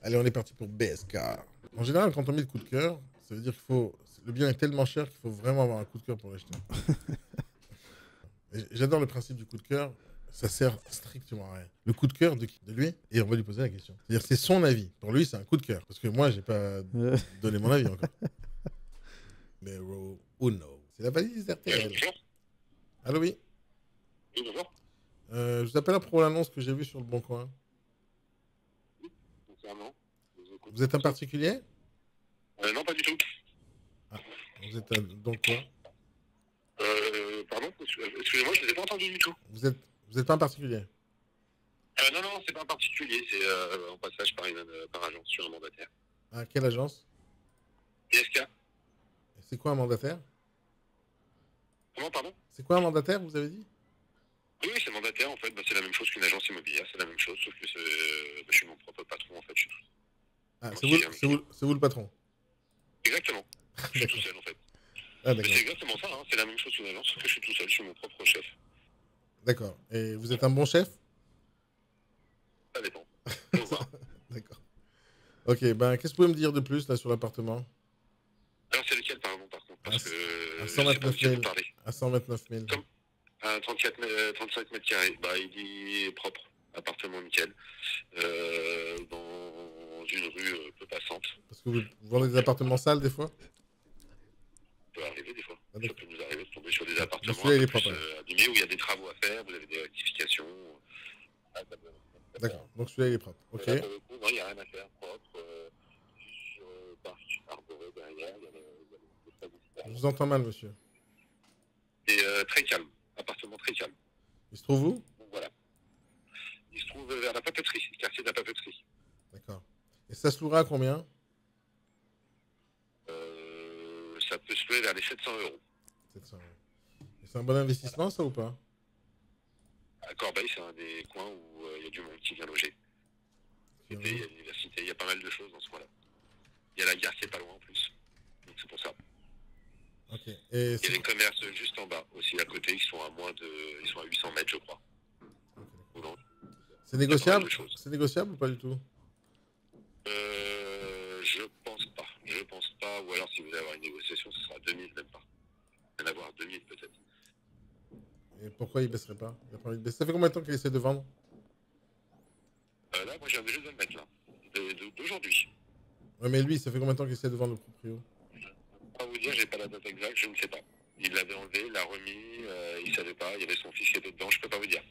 Allez, on est parti pour BSK. En général, quand on met le coup de cœur, ça veut dire qu'il faut... Le bien est tellement cher qu'il faut vraiment avoir un coup de cœur pour l'acheter. J'adore le principe du coup de cœur. Ça sert strictement à rien. Le coup de cœur de qui? De lui? Et on va lui poser la question. C'est-à-dire c'est son avis. Pour lui, c'est un coup de cœur. Parce que moi, j'ai pas donné mon avis encore. Numéro uno. C'est la valise RTL. Allô, oui? Oui, bonjour. Je vous appelle pour l'annonce que j'ai vue sur le Bon Coin. Concernant. Vous êtes un particulier? Non, pas du tout. Ah, vous êtes donc quoi? Pardon, excusez-moi, je ne vous ai pas entendu du tout. Vous êtes pas un particulier? Non, non, c'est pas un particulier, c'est en passage par agence, je suis un mandataire. Ah, quelle agence? PSK. C'est quoi un mandataire? Comment, pardon? C'est quoi un mandataire, vous avez dit? Oui, c'est mandataire, en fait, bah, c'est la même chose qu'une agence immobilière, c'est la même chose, sauf que je suis mon propre patron, en fait, je suis tout. Ah, c'est vous le patron? Exactement, je suis tout seul, en fait. Ah, c'est d'accord. exactement ça, hein. C'est la même chose qu'une agence, sauf que je suis tout seul, je suis mon propre chef. D'accord. Et vous êtes un bon chef? Ça dépend. Faut voir. D'accord. Ok, ben qu'est-ce que vous pouvez me dire de plus là sur l'appartement? Alors, c'est lequel, pardon, par contre, parce que à je sais pas 129 de quel 000. vous parlez. À 129 000. Comme à 35 mètres carrés, bah, il est propre, appartement nickel, dans une rue peu passante. Parce que vous vendez des appartements sales des fois? Ça peut arriver des fois. Ah, Ça peut nous arriver de tomber sur des donc appartements celui-là, un il est peu propre, plus abîmés, où il y a des travaux à faire, vous avez des rectifications. D'accord, donc celui-là, il est propre. Ok. Là, pour le coup, non, il n'y a rien à faire, propre. Juste sur parc arboré derrière, il y a Je vous entends mal, monsieur. Et très calme, appartement très calme. Il se trouve où? Donc voilà. Il se trouve vers la papeterie, le quartier de la papeterie. D'accord. Et ça se louera à combien? Ça peut se louer vers les 700 €. 700 €. Et c'est un bon investissement, ça, ou pas? À Corbeil, c'est un des coins où il y a du monde qui vient loger. Il y a l'université, il y a pas mal de choses dans ce coin-là. Il y a la gare qui est pas loin en plus. Donc c'est pour ça. Ok. Et il y a les commerces juste en bas aussi à côté, ils sont à 800 mètres, je crois. Okay. C'est négociable? C'est négociable ou pas du tout? Je pense pas. Je pense pas. Ou alors si vous allez avoir une négociation, ce sera 2000 même pas. Il va y en avoir 2000 peut-être. Et pourquoi il baisserait pas? Il a pas envie de baisser. Ça fait combien de temps qu'il essaie de vendre? Là, moi j'ai juste de le mettre là. D'aujourd'hui. Ouais, mais lui, ça fait combien de temps qu'il essaie de vendre le proprio? Je ne peux pas vous dire, j'ai pas la date exacte, je ne sais pas. Il l'avait enlevé, il l'a remis, il savait pas, il y avait son fils qui était dedans, je peux pas vous dire.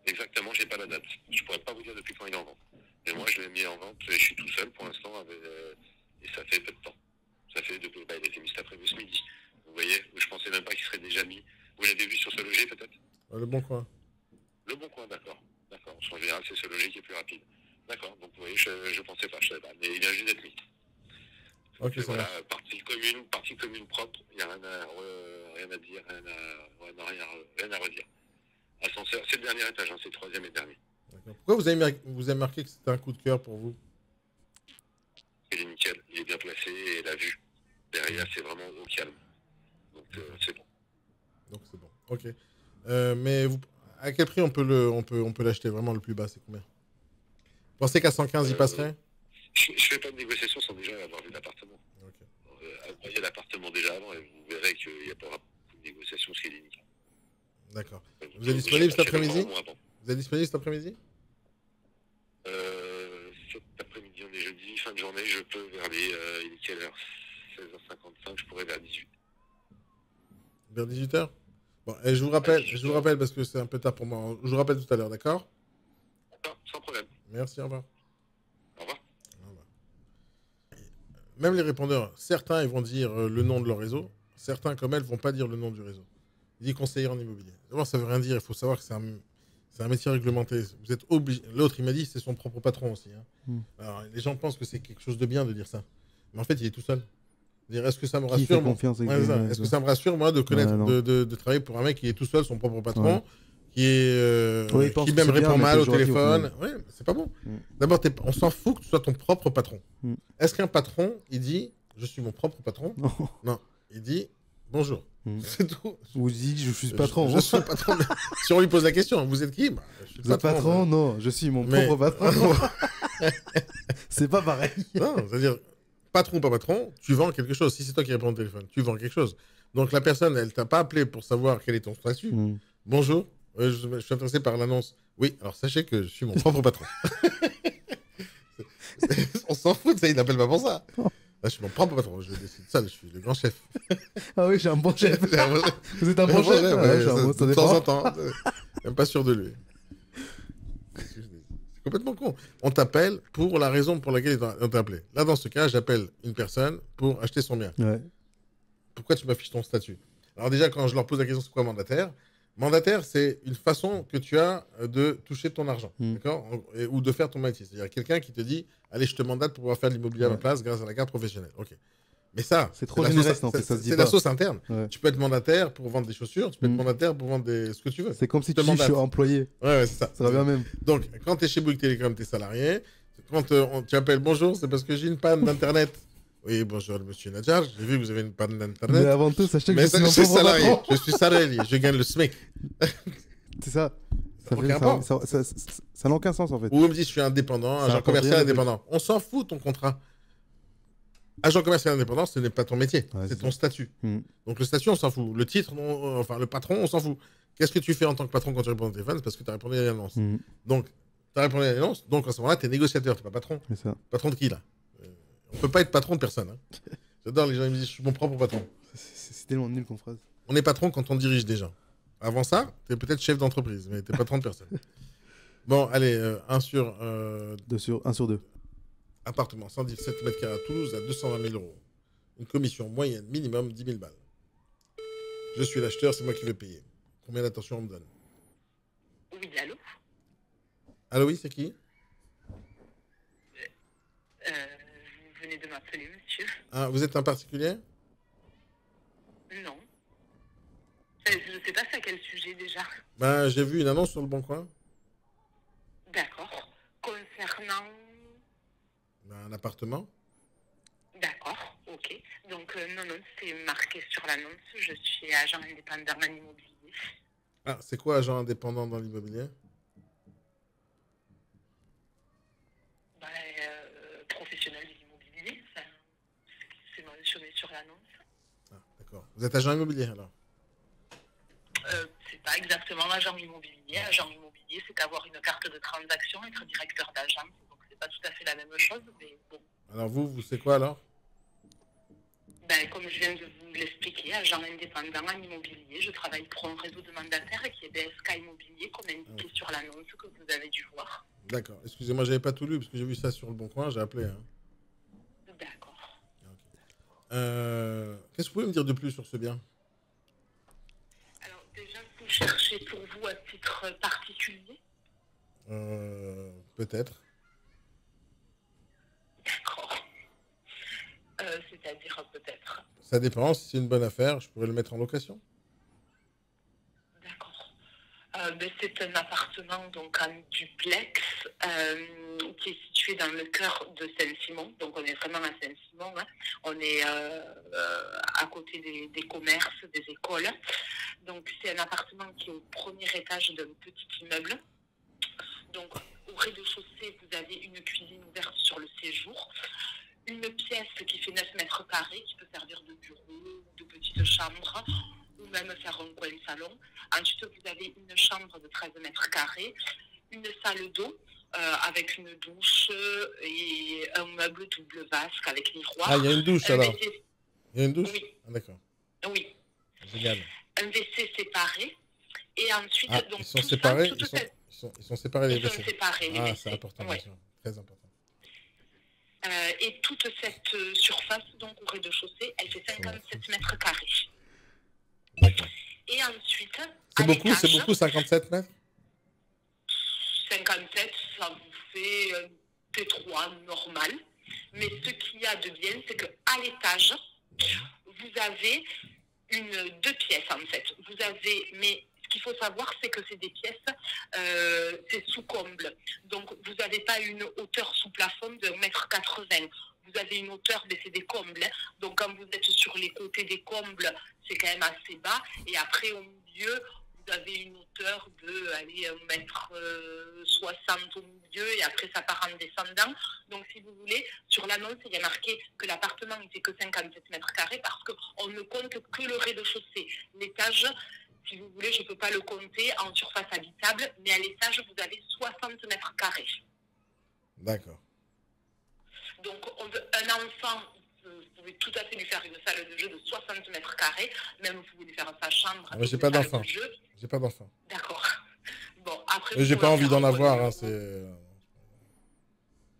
Exactement, j'ai pas la date. Je pourrais pas vous dire depuis quand il est en vente. Mais moi, je l'ai mis en vente et je suis tout seul pour l'instant et ça fait peu de temps. Ça fait depuis, il a été mis cet après-midi ce midi. Vous voyez, je pensais même pas qu'il serait déjà mis. Vous l'avez vu sur ce loger peut-être? Le Bon Coin. Le Bon Coin, d'accord. D'accord. En général, c'est ce loger qui est plus rapide. D'accord. Donc vous voyez, je pensais pas, je savais pas. Mais il vient juste d'être mis. Ok, ça voilà, partie commune propre, il n'y a rien à dire, rien à redire. Ascenseur, c'est le dernier étage, hein, c'est le troisième et dernier. Pourquoi vous avez marqué que c'était un coup de cœur pour vous? Il est nickel, il est bien placé et la vue derrière, c'est vraiment au calme. Donc c'est bon. Donc c'est bon, ok. Mais à quel prix on peut l'acheter vraiment le plus bas, c'est combien? Vous pensez qu'à 115 il passerait? Je fais pas de négociation sans déjà avoir vu l'appartement. Voyez l'appartement déjà avant et vous verrez qu'il n'y a pas beaucoup de négociation, ce qui est nickel. D'accord. Vous êtes disponible cet après-midi? Vous êtes disponible cet après-midi? Cet après-midi, on est jeudi, fin de journée, je peux vers les... il est quelle heure? 16h55, je pourrais vers 18h. Vers 18h? Bon, et je vous rappelle parce que c'est un peu tard pour moi. Je vous rappelle tout à l'heure, d'accord? D'accord, sans problème. Merci, au revoir. Au revoir. Même les répondeurs, certains ils vont dire le nom de leur réseau, certains comme elles vont pas dire le nom du réseau. Il dit conseiller en immobilier. D'abord, ça veut rien dire, il faut savoir que c'est un métier réglementé. Vous êtes obligé. L'autre, il m'a dit c'est son propre patron aussi. Hein. Alors, les gens pensent que c'est quelque chose de bien de dire ça. Mais en fait, il est tout seul. Est-ce que ça me rassure Est-ce que ça me rassure, moi, de connaître, de travailler pour un mec qui est tout seul, son propre patron, qui même répond mal au téléphone. Ouais, c'est pas bon. D'abord, on s'en fout que tu sois ton propre patron. Est-ce qu'un patron, il dit je suis mon propre patron? Non. Il dit bonjour. C'est tout. Vous dites, je suis patron. Je suis patron. Mais si on lui pose la question, vous êtes qui? Je suis Vous êtes patron? Non, je suis mon propre patron. C'est pas pareil. Non, c'est-à-dire, patron ou pas patron, tu vends quelque chose. Si c'est toi qui réponds au téléphone, tu vends quelque chose. Donc la personne, elle t'a pas appelé pour savoir quel est ton statut. Bonjour, je suis intéressé par l'annonce. Oui, alors sachez que je suis mon propre patron. On s'en fout de ça, il n'appelle pas pour ça. Là, je suis mon propre patron, je décide ça, je suis le grand chef. Ah oui, j'ai un bon chef. Vous êtes un bon chef? De temps en temps. Même pas sûr de lui. C'est complètement con. On t'appelle pour la raison pour laquelle on t'a appelé. Là, dans ce cas, j'appelle une personne pour acheter son bien. Ouais. Pourquoi tu m'affiches ton statut? Alors déjà, quand je leur pose la question, c'est quoi mandataire? Mandataire, c'est une façon que tu as de toucher ton argent, d'accord? Ou de faire ton métier. C'est-à-dire quelqu'un qui te dit, allez, je te mandate pour pouvoir faire de l'immobilier à ma place grâce à la carte professionnelle. Ok. Mais ça, c'est trop généreux, non, c'est la sauce interne. Ouais. Tu peux être mandataire pour vendre des chaussures, tu peux être mandataire pour vendre ce que tu veux. C'est comme si tu dis, je suis employé. Ouais, c'est ça. Ça revient même. Donc, quand tu es chez Bouygues Télécom, tu es salarié. Quand tu appelles bonjour, c'est parce que j'ai une panne d'Internet. Oui, bonjour, monsieur Nadjar. J'ai vu que vous avez une panne d'Internet. Mais avant tout, sachez que je suis salarié. Je suis salarié. Je gagne le SMIC. C'est ça. Ça n'a aucun sens, en fait. Ou on me dit, je suis indépendant, agent commercial indépendant. On s'en fout, ton contrat. Agent commercial indépendant, ce n'est pas ton métier. Ouais, c'est ton statut. Donc, le statut, on s'en fout. Le titre, enfin, le patron, on s'en fout. Qu'est-ce que tu fais en tant que patron quand tu réponds au téléphone? C'est parce que tu as répondu à l'annonce. Donc, tu as répondu à l'annonce. Donc, à ce moment-là, tu es négociateur, tu n'es pas patron. C'est ça. Patron de qui, là? On peut pas être patron de personne. Hein. J'adore les gens qui me disent je suis mon propre patron. C'est tellement nul comme phrase. On est patron quand on dirige des gens. Avant ça, tu es peut-être chef d'entreprise, mais tu es patron de personne. Bon, allez, 1 sur 2. Appartement, 117 mètres carrés à Toulouse à 220 000 €. Une commission moyenne, minimum 10 000 balles. Je suis l'acheteur, c'est moi qui vais payer. Combien d'attention on me donne? Oui, allô? Allô, oui, c'est qui? Vous venez de m'appeler, monsieur. Ah, vous êtes un particulier? Non. Je ne sais pas c'est à quel sujet déjà. Ben, j'ai vu une annonce sur le Bon Coin. D'accord. Concernant... Ben, un appartement. D'accord, ok. Donc, non, c'est marqué sur l'annonce. Je suis agent indépendant en immobilier. Ah, c'est quoi agent indépendant dans l'immobilier? Professionnel de l'immobilier, c'est mentionné sur l'annonce. Ah, d'accord. Vous êtes agent immobilier alors? C'est pas exactement agent immobilier. Agent immobilier, c'est avoir une carte de transaction, être directeur d'agence. Donc c'est pas tout à fait la même chose, mais bon. Alors vous c'est quoi alors? Ben, comme je viens de vous l'expliquer, agent indépendant en immobilier, je travaille pour un réseau de mandataires qui est BSK Immobilier, comme indiqué sur l'annonce que vous avez dû voir. D'accord. Excusez-moi, j'avais pas tout lu parce que j'ai vu ça sur le Bon Coin, j'ai appelé. Hein. D'accord. Okay. Qu'est-ce que vous pouvez me dire de plus sur ce bien? Alors déjà, vous cherchez pour vous à titre particulier? Peut-être. D'accord. C'est-à-dire peut-être. Ça dépend. Si c'est une bonne affaire, je pourrais le mettre en location. D'accord. C'est un appartement donc en duplex qui est situé dans le cœur de Saint-Simon. Donc on est vraiment à Saint-Simon. Hein. On est à côté des commerces, des écoles. Donc c'est un appartement qui est au premier étage d'un petit immeuble. Donc au rez-de-chaussée, vous avez une cuisine ouverte sur le séjour. Une pièce qui fait 9 mètres carrés, qui peut servir de bureau, de petite chambre, ou même faire un coin salon. Ensuite, vous avez une chambre de 13 mètres carrés, une salle d'eau avec une douche et un meuble double vasque avec miroir. Ah, il y a une douche alors? Il y a une douche? Oui. Ah, d'accord. Oui. Génial. Un WC séparé. Et ensuite, donc, ils sont séparés? Ils sont séparés les WC? Ils sont séparés, les WC. C'est important, bien sûr. Très important. Et toute cette surface, donc au rez-de-chaussée, elle fait 57 mètres carrés. D'accord. Et ensuite, c'est beaucoup 57 mètres? 57, ça vous fait un T3 normal. Mais ce qu'il y a de bien, c'est qu'à l'étage, vous avez deux pièces en fait. Vous avez, mais ce qu'il faut savoir, c'est que c'est des pièces, c'est sous comble. Donc, vous n'avez pas une hauteur sous plafond de 1,80 m. Vous avez une hauteur, mais c'est des combles. Hein. Donc quand vous êtes sur les côtés des combles, c'est quand même assez bas. Et après, au milieu, vous avez une hauteur de, allez, 1m60 au milieu, et après ça part en descendant. Donc si vous voulez, sur l'annonce, il y a marqué que l'appartement ne fait que 57 mètres carrés parce qu'on ne compte que le rez-de-chaussée. L'étage, si vous voulez, je ne peux pas le compter en surface habitable, mais à l'étage, vous avez 60 mètres carrés. D'accord. Donc, un enfant, vous pouvez tout à fait lui faire une salle de jeu de 60 mètres carrés, même vous pouvez lui faire sa chambre. Ah, mais j'ai pas d'enfant. J'ai pas d'enfant. D'accord. Bon, après. J'ai pas envie d'en avoir, hein, c'est.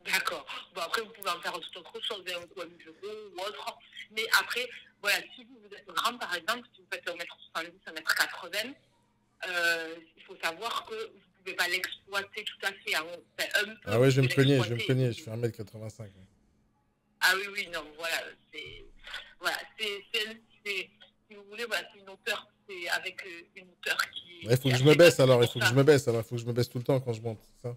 D'accord. Bon, après, vous pouvez en faire toute autre chose, un coin de bureau ou autre. Mais après, voilà, si vous êtes grand, par exemple, si vous faites 1m70, 1m80, il faut savoir que vous ne pouvez pas l'exploiter tout à fait. Hein. Ah ouais, je vais me cogner, je fais 1m85. Ouais. Ah oui, oui, non, voilà, c'est, si vous voulez, voilà, c'est une hauteur, c'est avec une hauteur qui... Il faut que je me baisse alors, il faut que je me baisse tout le temps quand je monte, c'est ça?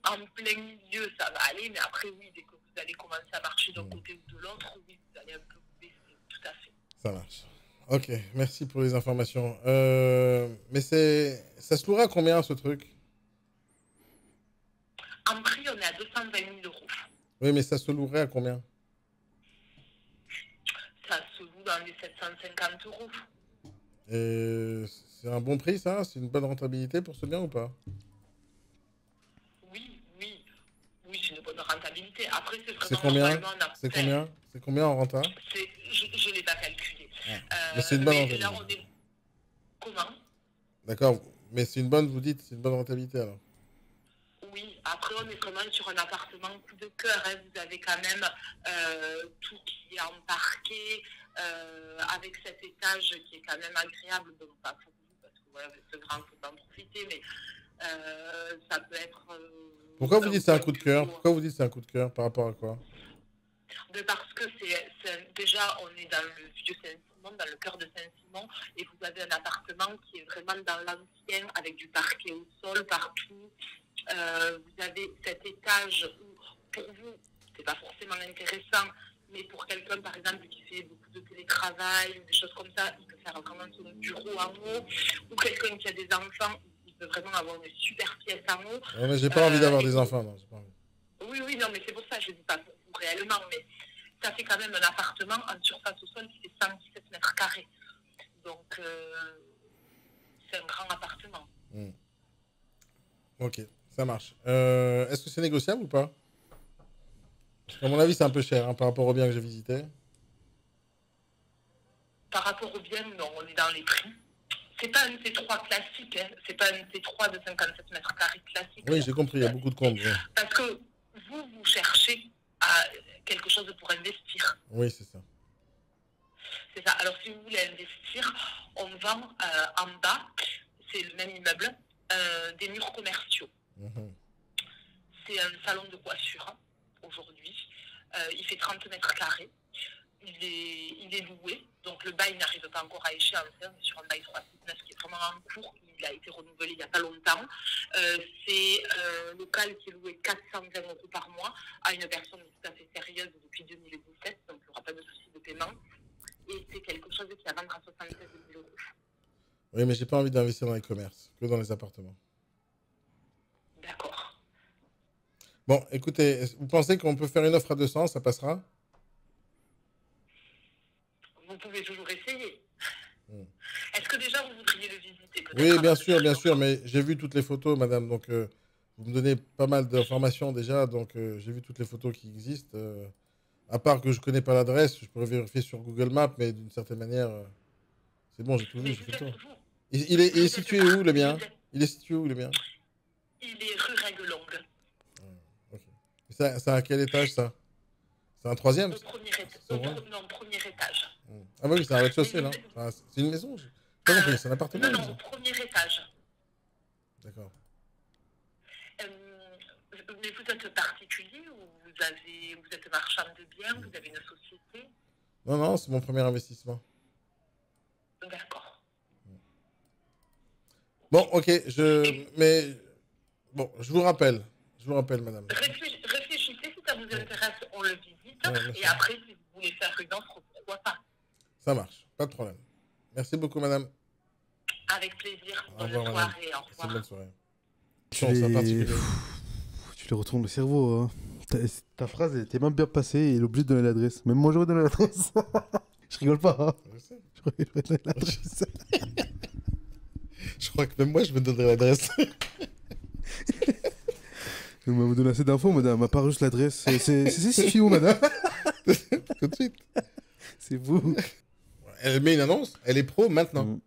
En plein milieu, ça va aller, mais après, oui, dès que vous allez commencer à marcher d'un côté ou de l'autre, oui, vous allez un peu vous baisser, tout à fait. Ça marche. Ok, merci pour les informations. Mais ça se louera à combien ce truc? En prix, on est à 220 000 euros. Oui, mais ça se louerait à combien? Ça se loue dans les 750 euros. C'est un bon prix, ça? C'est une bonne rentabilité pour ce bien ou pas? Oui, c'est une bonne rentabilité. Après, c'est vraiment... C'est combien en renta? Je ne l'ai pas calculé. Mais c'est une bonne rentabilité. Là, on est... Comment? D'accord, mais c'est une bonne, vous dites, c'est une bonne rentabilité alors? Oui, après, on est vraiment sur un appartement coup de cœur. Hein. Vous avez quand même tout qui est en parquet, avec cet étage qui est quand même agréable. Bon, pas pour vous, parce que voilà, vous êtes grand, il faut en profiter, mais ça peut être... Pourquoi vous dites c'est un coup de cœur? Pourquoi vous dites c'est un coup de cœur? Par rapport à quoi? Parce que déjà, on est dans le vieux Saint-Simon, dans le cœur de Saint-Simon, et vous avez un appartement qui est vraiment dans l'ancien, avec du parquet au sol partout. Vous avez cet étage où, pour vous, c'est pas forcément intéressant, mais pour quelqu'un, par exemple, qui fait beaucoup de télétravail, ou des choses comme ça, il peut faire vraiment son bureau en haut, ou quelqu'un qui a des enfants, il peut vraiment avoir une super pièce en haut. Ouais, mais j'ai pas envie d'avoir des enfants, non, j'ai pas envie. Oui, non, mais c'est pour ça que je ne dis pas pour vous réellement, mais ça fait quand même un appartement en surface au sol qui fait 117 mètres carrés. Donc, c'est un grand appartement. Ok, ça marche. Est-ce que c'est négociable ou pas? À mon avis, c'est un peu cher hein, par rapport au bien que j'ai visité. Par rapport au bien, non, on est dans les prix. C'est pas un T3 classique, hein. C'est pas un T3 de 57 mètres carrés classique. Oui, j'ai compris, il y a beaucoup de combles. Ouais. Parce que vous cherchez à quelque chose pour investir. Oui, c'est ça. C'est ça. Alors, si vous voulez investir, on vend en bas, c'est le même immeuble, des murs commerciaux. C'est un salon de coiffure hein, aujourd'hui. Il fait 30 mètres carrés. Il est loué. Donc, le bail n'arrive pas encore à échéance. On est sur un bail 369 qui est vraiment en cours. Il a été renouvelé il n'y a pas longtemps. C'est un local qui est loué 420 euros par mois à une personne tout à fait sérieuse depuis 2017. Donc, il n'y aura pas de souci de paiement. Et c'est quelque chose qui est à vendre à 76 000 euros. Oui, mais j'ai pas envie d'investir dans les commerces, que dans les appartements. D'accord. Bon, écoutez, vous pensez qu'on peut faire une offre à 200, ça passera? Vous pouvez toujours essayer. Est-ce que déjà vous voudriez le visiter? Oui, bien sûr, mais j'ai vu toutes les photos, madame, donc vous me donnez pas mal d'informations déjà, donc j'ai vu toutes les photos qui existent. À part que je connais pas l'adresse, je pourrais vérifier sur Google Maps, mais d'une certaine manière, c'est bon, j'ai tout vu, j'ai fait le tour. Il est situé où, le bien? Il est situé où, le bien? Il est rue Règle-Longue. Ok. C'est à quel étage, ça? C'est un troisième? Premier étage. Ah oui, c'est un rez-de-chaussée, là. Enfin, c'est une maison? Pas compris, c'est un appartement? Non, premier étage. D'accord. Mais vous êtes particulier ou vous êtes marchand de biens, vous avez une société? Non, c'est mon premier investissement. D'accord. Bon, ok, mais bon, je vous rappelle, madame. Réfléchissez nous intéresse, on le visite. Ouais, et après, si vous voulez faire une offre, pourquoi pas? Ça marche, pas de problème. Merci beaucoup, madame. Avec plaisir. Au Bonne revoir, madame. soirée. Au C'est une revoir. bonne soirée. Tu Bon, c'est les... particulier. Tu les retournes le cerveau. Hein. Ta phrase, elle était même bien passée et il est obligé de donner l'adresse. Même moi, j'aurais donné l'adresse. Je rigole pas. Hein. Je sais. J'aurais donné l'adresse. Je crois que même moi, je me donnerai l'adresse. Vous m'avez donné assez d'infos, madame. À part juste l'adresse. C'est Sifio, madame. Tout de suite. C'est vous. Elle met une annonce, elle est pro maintenant. Mm.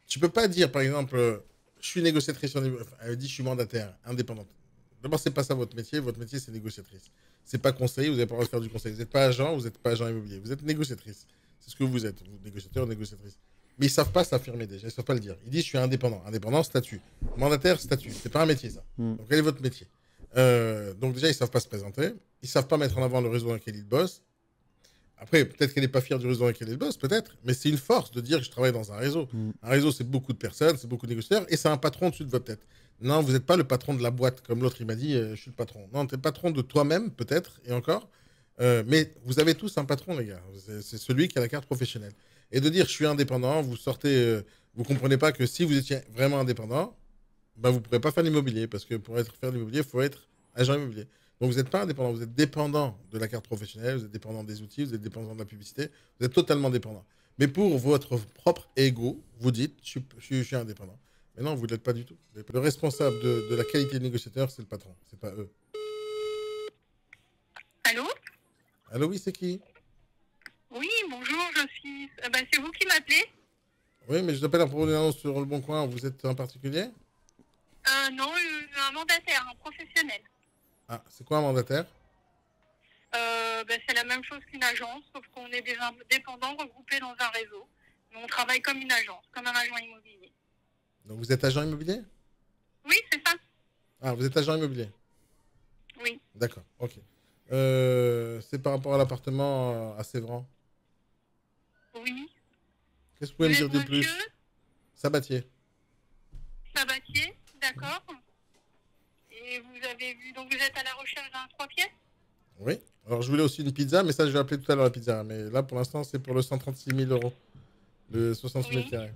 Tu peux pas dire, par exemple, je suis négociatrice, elle dit je suis mandataire, indépendante. D'abord, c'est pas ça votre métier c'est négociatrice. C'est pas conseiller, vous n'avez pas le droit de faire du conseil. Vous n'êtes pas agent, vous n'êtes pas agent immobilier, vous êtes négociatrice. C'est ce que vous êtes, vous négociateur ou négociatrice. Mais ils savent pas s'affirmer déjà, ils savent pas le dire. Ils disent je suis indépendant. Indépendant, statut. Mandataire, statut. C'est pas un métier ça. Mm. Donc quel est votre métier? Donc déjà, ils savent pas se présenter, ils savent pas mettre en avant le réseau dans lequel ils bossent. Après, peut-être qu'elle n'est pas fière du réseau dans lequel elle bosse, peut-être, mais c'est une force de dire que je travaille dans un réseau. Mm. Un réseau, c'est beaucoup de personnes, c'est beaucoup de négociateurs, et c'est un patron au-dessus de votre tête. Non, vous n'êtes pas le patron de la boîte, comme l'autre, il m'a dit, je suis le patron. Non, tu es le patron de toi-même, peut-être, et encore. Mais vous avez tous un patron, les gars. C'est celui qui a la carte professionnelle. Et de dire, je suis indépendant, vous sortez, vous comprenez pas que si vous étiez vraiment indépendant, bah, vous ne pourrez pas faire l'immobilier, parce que pour faire l'immobilier, il faut être agent immobilier. Donc vous n'êtes pas indépendant, vous êtes dépendant de la carte professionnelle, vous êtes dépendant des outils, vous êtes dépendant de la publicité, vous êtes totalement dépendant. Mais pour votre propre ego, vous dites je suis indépendant. Mais non, vous ne l'êtes pas du tout. Le responsable de la qualité de négociateur, c'est le patron, c'est pas eux. Allô? Allô, oui, c'est qui? Oui, bonjour, c'est vous qui m'appelez? Oui, mais je vous appelle à propos d'une annonce sur Le Bon Coin. Vous êtes un particulier? Non, un mandataire, un professionnel. Ah, c'est quoi un mandataire? C'est la même chose qu'une agence, sauf qu'on est des indépendants regroupés dans un réseau. Mais on travaille comme une agence, comme un agent immobilier. Donc vous êtes agent immobilier? Oui, c'est ça. Ah, vous êtes agent immobilier? Oui. D'accord, ok. C'est par rapport à l'appartement à Sévran. Oui. Qu'est-ce que vous pouvez me dire de plus? Monsieur Sabatier. Sabatier, d'accord. Et vous avez vu, donc vous êtes à la recherche d'un 3 pièces? Oui. Alors, je voulais aussi une pizza, mais ça, je vais appeler tout à l'heure la pizza. Mais là, pour l'instant, c'est pour le 136 000 €. Le 66 000 carrés.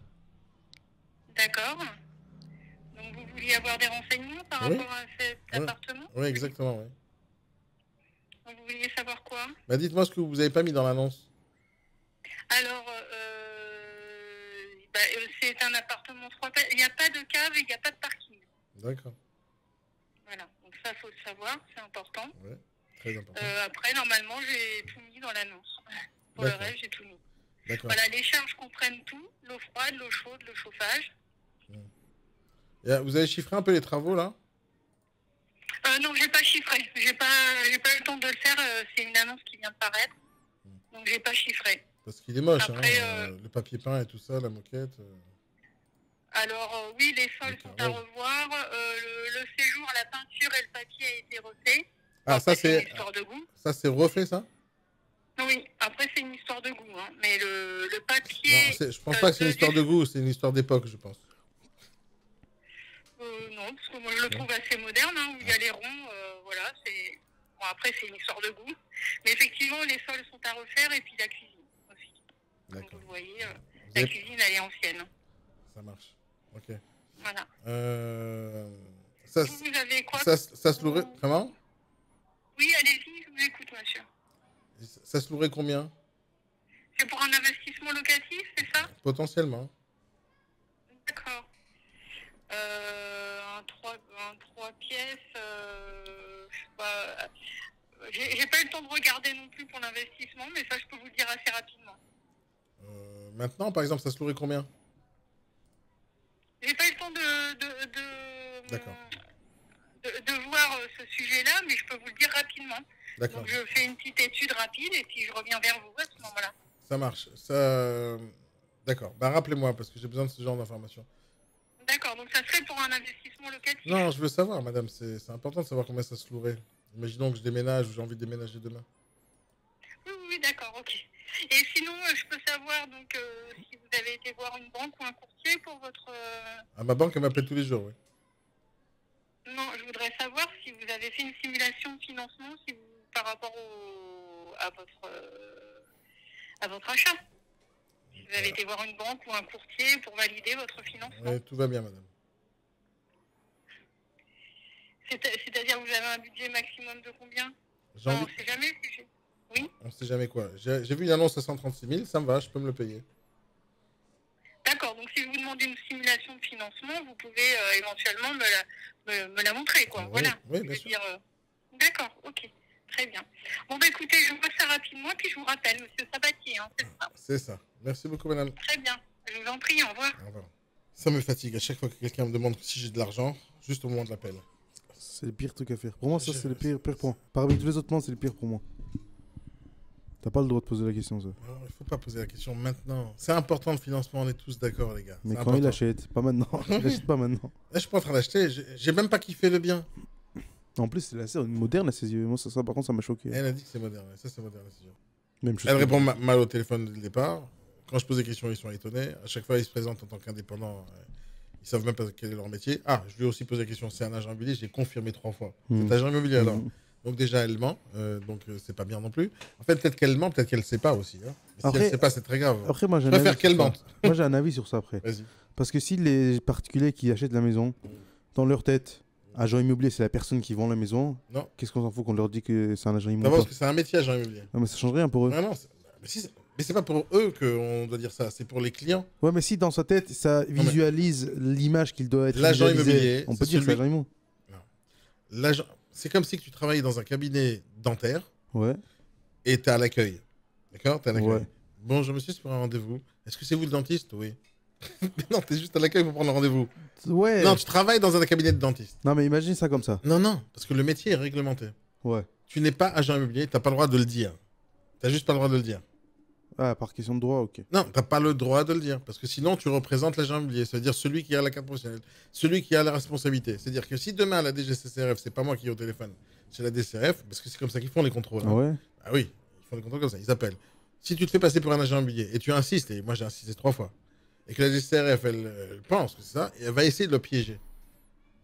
D'accord. Donc, vous vouliez avoir des renseignements par Oui. rapport à cet appartement? Oui, exactement, oui. Donc, vous vouliez savoir quoi? Bah, dites-moi ce que vous n'avez pas mis dans l'annonce. Alors, c'est un appartement 3 pièces. Il n'y a pas de cave et il n'y a pas de parking. D'accord. Voilà. Donc, ça, il faut le savoir. C'est important. Oui, très important. Après, normalement, j'ai tout mis dans l'annonce. Pour le reste, j'ai tout mis. D'accord. Voilà, les charges comprennent tout. L'eau froide, l'eau chaude, le chauffage. Vous avez chiffré un peu les travaux, là? Non, j'ai pas chiffré. J'ai pas eu le temps de le faire. C'est une annonce qui vient de paraître. Donc, j'ai pas chiffré. Parce qu'il est moche, Après, le papier peint et tout ça, la moquette. Alors, oui, les sols sont à revoir. Le séjour, la peinture et le papier a été refait. Ah, après, ça, c'est une histoire de goût. Ça, c'est refait, ça? Oui, après, c'est une histoire de goût. Hein. Mais le papier... Non, je pense pas que c'est une histoire de goût, c'est une histoire d'époque, je pense. Non, parce que moi, je le trouve assez moderne, hein, où il y a les ronds. Voilà, c'est... Bon, après, c'est une histoire de goût. Mais effectivement, les sols sont à refaire et puis la cuisine aussi. Comme vous le voyez, la cuisine, elle est ancienne. Ça marche. Ok. Voilà. Ça, vous avez quoi? Ça se louerait... Comment? Oui, allez-y, je vous écoute, monsieur. Ça se louerait combien? C'est pour un investissement locatif, c'est ça? Potentiellement. D'accord. Un 3 pièces, je sais pas... J'ai pas eu le temps de regarder non plus pour l'investissement, mais ça, je peux vous le dire assez rapidement. Maintenant, par exemple, ça se louerait combien? J'ai pas eu le temps de voir ce sujet-là, mais je peux vous le dire rapidement. D'accord. Donc, je fais une petite étude rapide et puis je reviens vers vous à ce moment-là. Ça marche. D'accord. Bah, rappelez-moi, parce que j'ai besoin de ce genre d'informations. D'accord, donc ça serait pour un investissement locatif? Non, je veux savoir, madame. C'est important de savoir combien ça se louerait. Imaginons que je déménage ou j'ai envie de déménager demain. Oui, d'accord, ok. Et sinon, je peux savoir donc si vous avez été voir une banque ou un courtier pour votre... Ah, ma banque, elle m'appelle tous les jours, oui. Non, je voudrais savoir si vous avez fait une simulation de financement, si vous par rapport à votre achat. Si vous avez été voir une banque ou un courtier pour valider votre financement. Oui, tout va bien, madame. C'est-à-dire que vous avez un budget maximum de combien? J'ai envie... On ne sait jamais. Oui. On sait jamais quoi. J'ai vu une annonce à 136 000, ça me va, je peux me le payer. D'accord, donc si je vous demande une simulation de financement, vous pouvez éventuellement me la montrer, quoi. Oui, voilà. oui, bien sûr. D'accord, ok. Très bien. Bon, bah écoutez, je vois ça rapidement, puis je vous rappelle, monsieur Sabatier, hein, c'est ça. C'est ça. Merci beaucoup, madame. Très bien. Je vous en prie, au revoir. Au revoir. Ça me fatigue à chaque fois que quelqu'un me demande si j'ai de l'argent, juste au moment de l'appel. C'est le pire truc à faire. Pour moi, ça, c'est le pire point. Parmi tous les autres points, c'est le pire pour moi. T'as pas le droit de poser la question, ça. Non, il faut pas poser la question maintenant. C'est important le financement, on est tous d'accord, les gars. Mais quand il achète, pas maintenant. Il achète pas maintenant. Là, je suis pas en train d'acheter, j'ai même pas kiffé le bien. En plus, c'est assez moderne à ses yeux. Moi, ça, par contre, ça m'a choqué. Elle a dit que c'est moderne, ça c'est moderne à ses yeux. Même chose. Elle répond mal au téléphone dès le départ. Quand je pose des questions, ils sont étonnés. À chaque fois, ils se présentent en tant qu'indépendants. Ils savent même pas quel est leur métier. Ah, je lui ai aussi posé la question, c'est un agent immobilier, j'ai confirmé 3 fois. C'est agent immobilier alors. Donc déjà, elle ment, donc c'est pas bien non plus. En fait, peut-être qu'elle ment, peut-être qu'elle sait pas aussi. Hein. Après, si elle sait pas, c'est très grave. Après, moi, je préfère qu'elle mente. Moi, j'ai un avis sur ça après. Vas-y. Parce que si les particuliers qui achètent la maison, dans leur tête, agent immobilier, c'est la personne qui vend la maison, qu'est-ce qu'on s'en fout qu'on leur dit que c'est un agent immobilier? Parce que c'est un métier, agent immobilier. Non, mais ça change rien pour eux. Ah non, mais c'est pas pour eux qu'on doit dire ça, c'est pour les clients. Ouais, mais si dans sa tête, ça visualise l'image qu'il doit être. L'agent immobilier, on peut dire que c'est l'agent immobilier. L'agent... C'est comme si tu travaillais dans un cabinet dentaire. Ouais. Et t'es à l'accueil. D'accord? T'es à l'accueil. Ouais. Bonjour monsieur, c'est pour un rendez-vous. Est-ce que c'est vous le dentiste? Oui. Mais non, t'es juste à l'accueil pour prendre le rendez-vous. Ouais. Non, tu travailles dans un cabinet de dentiste. Non, mais imagine ça comme ça. Non, parce que le métier est réglementé. Ouais. Tu n'es pas agent immobilier, t'as pas le droit de le dire. T'as juste pas le droit de le dire. Ah, par question de droit, ok. Non, t'as pas le droit de le dire. Parce que sinon, tu représentes l'agent immobilier. C'est-à-dire celui qui a la carte professionnelle. Celui qui a la responsabilité. C'est-à-dire que si demain, la DGCCRF, c'est pas moi qui ai au téléphone, c'est la DCRF, parce que c'est comme ça qu'ils font les contrôles. Hein. Ouais. Ah oui, ils font les contrôles comme ça. Ils appellent. Si tu te fais passer pour un agent immobilier et tu insistes, et moi j'ai insisté 3 fois, et que la DCRF, elle pense que c'est ça, et elle va essayer de le piéger.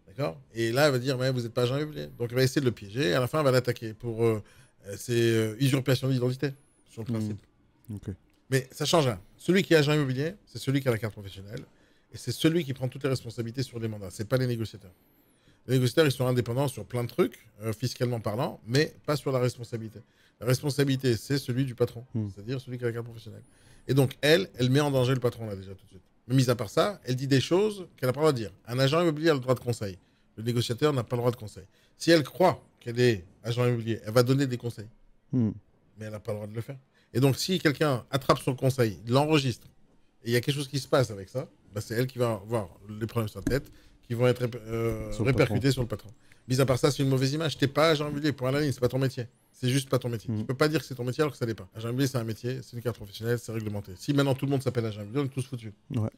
D'accord? Et là, elle va dire, mais vous n'êtes pas agent immobilier. Donc elle va essayer de le piéger, et à la fin, elle va l'attaquer pour usurpation d'identité, sur le principe. Ok. Mais ça change rien. Celui qui est agent immobilier, c'est celui qui a la carte professionnelle, et c'est celui qui prend toutes les responsabilités sur les mandats. C'est pas les négociateurs. Les négociateurs, ils sont indépendants sur plein de trucs, fiscalement parlant, mais pas sur la responsabilité. La responsabilité, c'est celui du patron, c'est-à-dire celui qui a la carte professionnelle. Et donc, elle met en danger le patron, là, déjà, tout de suite. Mais mis à part ça, elle dit des choses qu'elle n'a pas le droit de dire. Un agent immobilier a le droit de conseil. Le négociateur n'a pas le droit de conseil. Si elle croit qu'elle est agent immobilier, elle va donner des conseils. Mais elle n'a pas le droit de le faire. Et donc, si quelqu'un attrape son conseil, l'enregistre, et il y a quelque chose qui se passe avec ça, bah, c'est elle qui va avoir les problèmes sur la tête, qui vont être répercutés sur le patron. Mis à part ça, c'est une mauvaise image. T'es pas agent immobilier, pour la ligne, c'est pas ton métier. C'est juste pas ton métier. Tu peux pas dire que c'est ton métier alors que ça l'est pas. Agent immobilier, c'est un métier, c'est une carte professionnelle, c'est réglementé. Si maintenant tout le monde s'appelle agent immobilier, on est tous foutus. Ouais.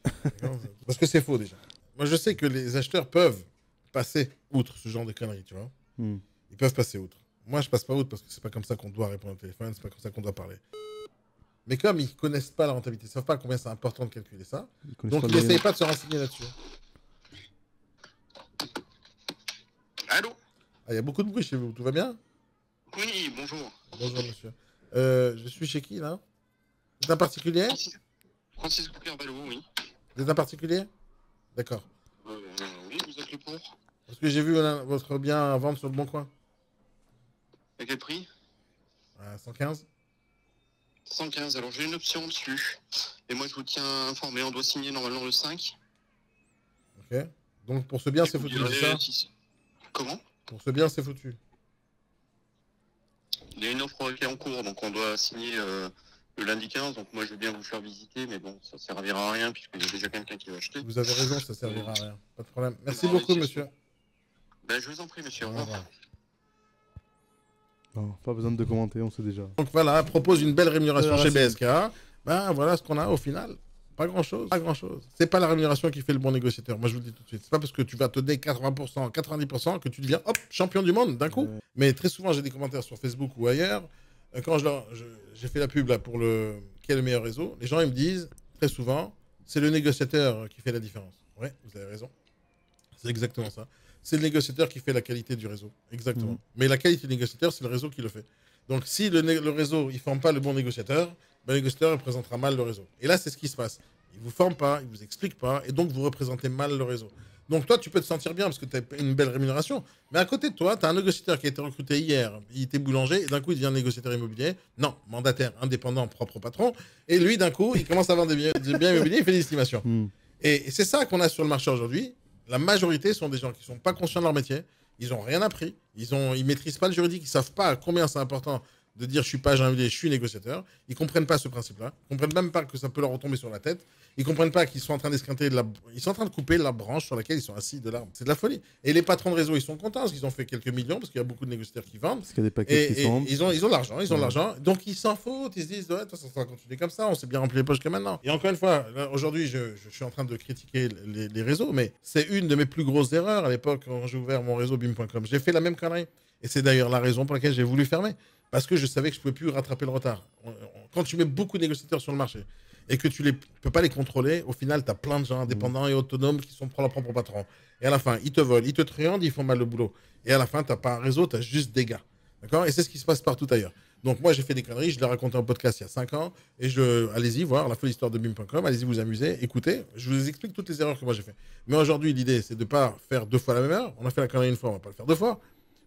Parce que c'est faux déjà. Moi, je sais que les acheteurs peuvent passer outre ce genre de conneries, tu vois. Ils peuvent passer outre. Moi, je passe pas outre parce que c'est pas comme ça qu'on doit répondre au téléphone, c'est pas comme ça qu'on doit parler. Mais comme ils connaissent pas la rentabilité, ils savent pas combien c'est important de calculer ça, donc ils n'essayent pas de se renseigner là-dessus. Allô? Ah, il y a beaucoup de bruit chez vous, tout va bien? Oui, bonjour. Bonjour monsieur. Je suis chez qui là? Vous êtes un particulier? Francis Coupler-Ballot, oui. Vous êtes un particulier? D'accord. Oui, vous êtes le pour? Parce que j'ai vu votre bien à vendre sur le Bon Coin. À quel prix? À 115. 115, alors j'ai une option dessus. Et moi je vous tiens informé, on doit signer normalement le 5. Ok. Donc pour ce bien c'est foutu, c'est ça? Comment? Pour ce bien c'est foutu. Il y a une offre qui est en cours, donc on doit signer le lundi 15. Donc moi je veux bien vous faire visiter, mais bon, ça servira à rien puisqu'il y a déjà quelqu'un qui va acheter. Vous avez raison, ça servira à rien. Pas de problème. Merci beaucoup monsieur. Ben, je vous en prie monsieur, au revoir. Non, pas besoin de commenter, on sait déjà. Donc voilà, propose une belle rémunération chez BSK. Ben voilà ce qu'on a au final. Pas grand chose, pas grand chose. C'est pas la rémunération qui fait le bon négociateur. Moi je vous le dis tout de suite. C'est pas parce que tu vas te donner 80%, 90% que tu deviens hop, champion du monde d'un coup. Mais très souvent j'ai des commentaires sur Facebook ou ailleurs. Quand j'ai fait la pub là pour quel est le meilleur réseau, les gens ils me disent très souvent c'est le négociateur qui fait la différence. Ouais, vous avez raison. C'est exactement ça. c'est le négociateur qui fait la qualité du réseau. Exactement. Mais la qualité du négociateur, c'est le réseau qui le fait. Donc, si le réseau, il ne forme pas le bon négociateur, ben, le négociateur représentera mal le réseau. Et là, c'est ce qui se passe. Il ne vous forme pas, il ne vous explique pas, et donc vous représentez mal le réseau. Donc, toi, tu peux te sentir bien parce que tu as une belle rémunération. Mais à côté de toi, tu as un négociateur qui a été recruté hier. Il était boulanger et d'un coup, il devient négociateur immobilier. Non, mandataire, indépendant, propre patron. Et lui, d'un coup, il commence à vendre des biens immobiliers, il fait des estimations. Et c'est ça qu'on a sur le marché aujourd'hui. La majorité sont des gens qui ne sont pas conscients de leur métier. Ils n'ont rien appris. Ils ne maîtrisent pas le juridique. Ils ne savent pas combien c'est important de dire je suis pas agent immobilier, je suis négociateur. Ils ne comprennent pas ce principe-là. Ils ne comprennent même pas que ça peut leur retomber sur la tête. Ils ne comprennent pas qu'ils sont en train d'esquinter ils sont en train de couper la branche sur laquelle ils sont assis de l'arbre. C'est de la folie. Et les patrons de réseau, ils sont contents parce qu'ils ont fait quelques millions, parce qu'il y a beaucoup de négociateurs qui vendent. Parce qu'il y a des paquets qui sont. Ils ont de l'argent, ils ont de l'argent. Donc ils s'en foutent. Ils se disent, ouais, de toute façon, ça va continuer comme ça. On s'est bien rempli les poches que maintenant. Et encore une fois, aujourd'hui, je suis en train de critiquer les réseaux, mais c'est une de mes plus grosses erreurs à l'époque quand j'ai ouvert mon réseau bim.com. J'ai fait la même connerie. Et c'est d'ailleurs la raison pour laquelle j'ai voulu fermer. Parce que je savais que je ne pouvais plus rattraper le retard. Quand tu mets beaucoup de négociateurs sur le marché et que tu ne peux pas les contrôler, au final, tu as plein de gens indépendants et autonomes qui sont leurs propres patrons. Et à la fin, ils te volent, ils te truandent, ils font mal le boulot. Et à la fin, tu n'as pas un réseau, tu as juste des gars. D'accord? Et c'est ce qui se passe partout ailleurs. Donc moi, j'ai fait des conneries, je l'ai raconté en podcast il y a 5 ans. Et allez-y voir la folle histoire de bim.com, allez-y vous amuser, écoutez. Je vous explique toutes les erreurs que moi j'ai fait. Mais aujourd'hui, l'idée, c'est de ne pas faire 2 fois la même erreur. On a fait la connerie une fois, on ne va pas le faire 2 fois.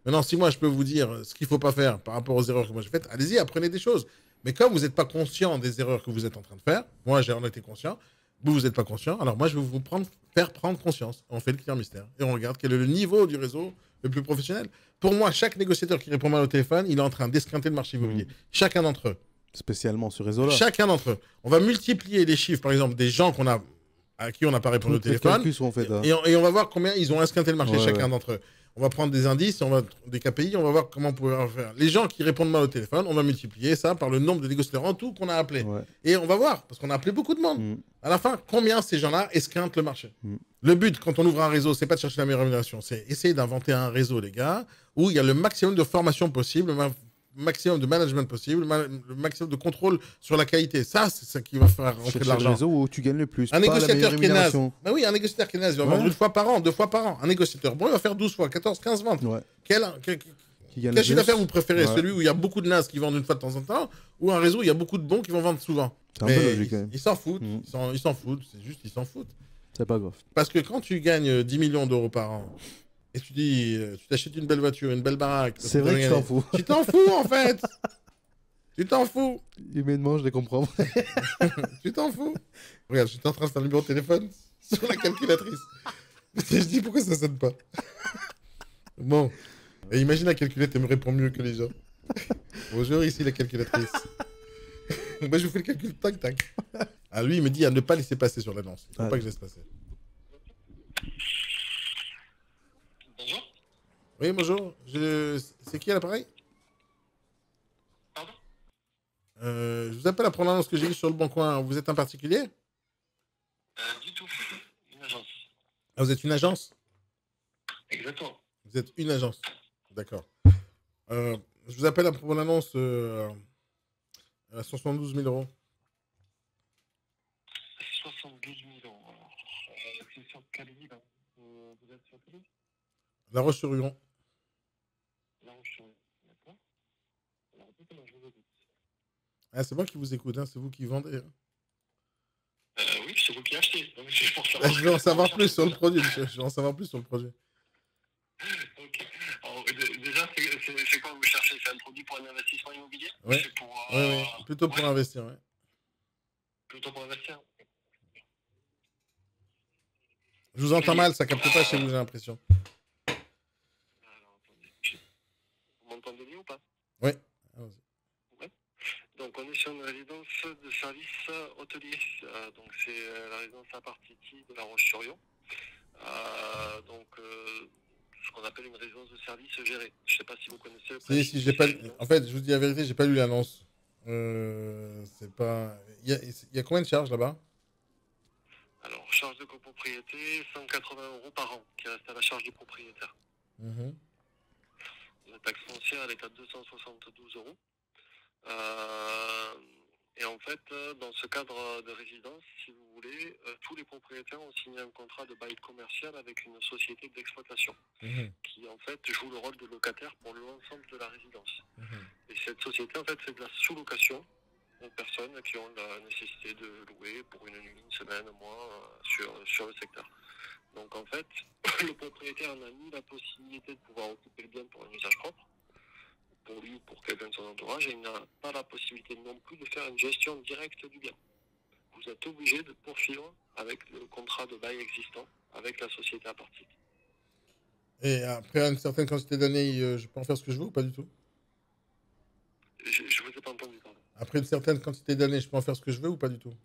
Maintenant, si moi je peux vous dire ce qu'il ne faut pas faire par rapport aux erreurs que moi j'ai faites, allez-y, apprenez des choses. Mais comme vous n'êtes pas conscient des erreurs que vous êtes en train de faire, moi j'en été conscient, vous n'êtes pas conscient, alors moi je vais vous faire prendre conscience. On fait le client mystère et on regarde quel est le niveau du réseau le plus professionnel. Pour moi, chaque négociateur qui répond mal au téléphone, il est en train d'esquinter le marché immobilier. Chacun d'entre eux. Spécialement ce réseau-là. Chacun d'entre eux. On va multiplier les chiffres, par exemple, des gens à qui on n'a pas répondu au téléphone. Et on va voir combien ils ont esquinté le marché, chacun d'entre eux. On va prendre des indices, des KPI, on va voir comment on peut faire. Les gens qui répondent mal au téléphone, on va multiplier ça par le nombre de négociateurs en tout qu'on a appelés. Et on va voir, parce qu'on a appelé beaucoup de monde. À la fin, combien ces gens-là esquintent le marché. Le but, quand on ouvre un réseau, c'est pas de chercher la meilleure rémunération, c'est essayer d'inventer un réseau, les gars, où il y a le maximum de formation possible, maximum de management possible, le maximum de contrôle sur la qualité. Ça, c'est ça qui va faire rentrer de l'argent. Un réseau où tu gagnes le plus. Un négociateur qui est naze. Ben oui, un négociateur qui est naze, il va vendre 1 fois par an, 2 fois par an. Un négociateur, bon, il va faire 12 fois, 14, 15 ventes. Quel chiffre d'affaires vous préférez? Celui où il y a beaucoup de nazes qui vendent 1 fois de temps en temps, ou un réseau où il y a beaucoup de bons qui vont vendre souvent? C'est un peu logique, quand même. Ils s'en foutent. Ils s'en foutent. C'est juste, ils s'en foutent. C'est pas grave. Parce que quand tu gagnes 10 millions d'euros par an, et tu t'achètes une belle voiture, une belle baraque. C'est vrai que tu t'en fous. Tu t'en fous, en fait. Tu t'en fous. Humainement, je les comprends. Tu t'en fous. Regarde, je suis en train de faire le numéro de téléphone sur la calculatrice. Je dis pourquoi ça sonne pas. Bon. Et imagine la calculatrice, elle me répond mieux que les gens. Bonjour, ici la calculatrice. Moi, je vous fais le calcul, tac, tac. Ah, lui, il me dit à ne pas laisser passer sur l'annonce. Il ne faut pas que je laisse passer. Bonjour. Oui, bonjour. C'est qui à l'appareil? Pardon? Je vous appelle à prendre l'annonce que j'ai vue sur le Bon Coin. Vous êtes un particulier? Du tout. Une agence. Ah, vous êtes une agence? Exactement. Vous êtes une agence. D'accord. Je vous appelle à prendre l'annonce à 72 000 euros. 72 000 euros. Alors, c'est sur quelle ville? Vous êtes sur quelle ville? La Roche-sur-Yon. La Roche-sur-Yon. D'accord. Alors, dites-moi, je vous écoute. Ah, c'est moi qui vous écoute, hein, c'est vous qui vendez. Hein. Oui, c'est vous qui achetez. Donc, c'est pour Ah, je veux en savoir plus sur le produit. Je veux en savoir plus sur le produit. Ok. Alors, déjà, c'est quoi vous cherchez? C'est un produit pour un investissement immobilier? Oui. Oui, plutôt pour investir. Ouais. Plutôt pour investir. Je vous entends mal, ça capte pas chez vous, j'ai l'impression. Alors, attendez. Vous m'entendez bien ou pas? Oui. Ouais. Donc, on est sur une résidence de service hôtelier. Donc, c'est la résidence à Partiti de la Roche-sur-Yon. Ce qu'on appelle une résidence de service gérée. Je ne sais pas si vous connaissez. Si, j'ai pas. En fait, je vous dis la vérité, j'ai pas lu l'annonce. C'est pas. Il y a combien de charges là-bas? Alors, charge de copropriété, 180 euros par an, qui reste à la charge du propriétaire. La taxe foncière, elle est à 272 euros. Et en fait, dans ce cadre de résidence, si vous voulez, tous les propriétaires ont signé un contrat de bail commercial avec une société d'exploitation qui, en fait, joue le rôle de locataire pour l'ensemble de la résidence. Et cette société, en fait, c'est de la sous-location aux personnes qui ont la nécessité de louer pour une nuit, une semaine, un mois sur le secteur. Donc, en fait, le propriétaire n'a ni la possibilité de pouvoir occuper le bien pour un usage propre, pour lui ou pour quelqu'un de son entourage, et il n'a pas la possibilité non plus de faire une gestion directe du bien. Vous êtes obligé de poursuivre avec le contrat de bail existant avec la société à partie. Et après une certaine quantité d'années, je peux en faire ce que je veux ou pas du tout? Je ne vous ai pas entendu, pardon. Après une certaine quantité d'années, je peux en faire ce que je veux ou pas du tout?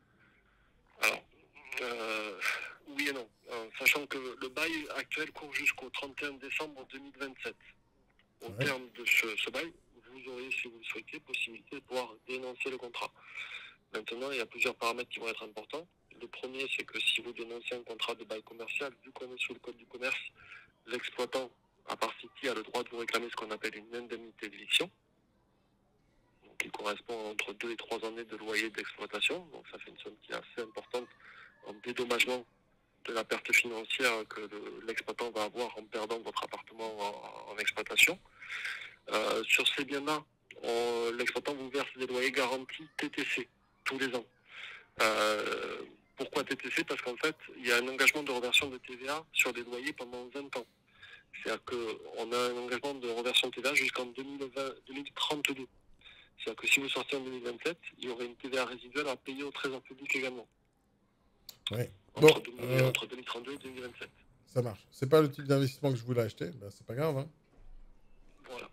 Alors, oui et non. Sachant que le bail actuel court jusqu'au 31 décembre 2027. Au terme de ce bail, vous aurez, si vous le souhaitez, possibilité de pouvoir dénoncer le contrat. Maintenant, il y a plusieurs paramètres qui vont être importants. Le premier, c'est que si vous dénoncez un contrat de bail commercial, vu qu'on est sous le code du commerce, l'exploitant, à part City, a le droit de vous réclamer ce qu'on appelle une indemnité d'éviction, donc qui correspond à entre 2 et 3 années de loyer d'exploitation. Donc ça fait une somme qui est assez importante en dédommagement de la perte financière que l'exploitant va avoir en perdant votre appartement en exploitation. Sur ces biens-là, l'exploitant vous verse des loyers garantis TTC tous les ans. Pourquoi TTC? Parce qu'en fait, il y a un engagement de reversion de TVA sur des loyers pendant 20 ans. C'est-à-dire qu'on a un engagement de reversion de TVA jusqu'en 2032. C'est-à-dire que si vous sortez en 2027, il y aurait une TVA résiduelle à payer au Trésor public également. Oui. Entre 2032 et 2027. Ça marche. C'est pas le type d'investissement que je voulais acheter, ben, c'est pas grave. Hein. Voilà.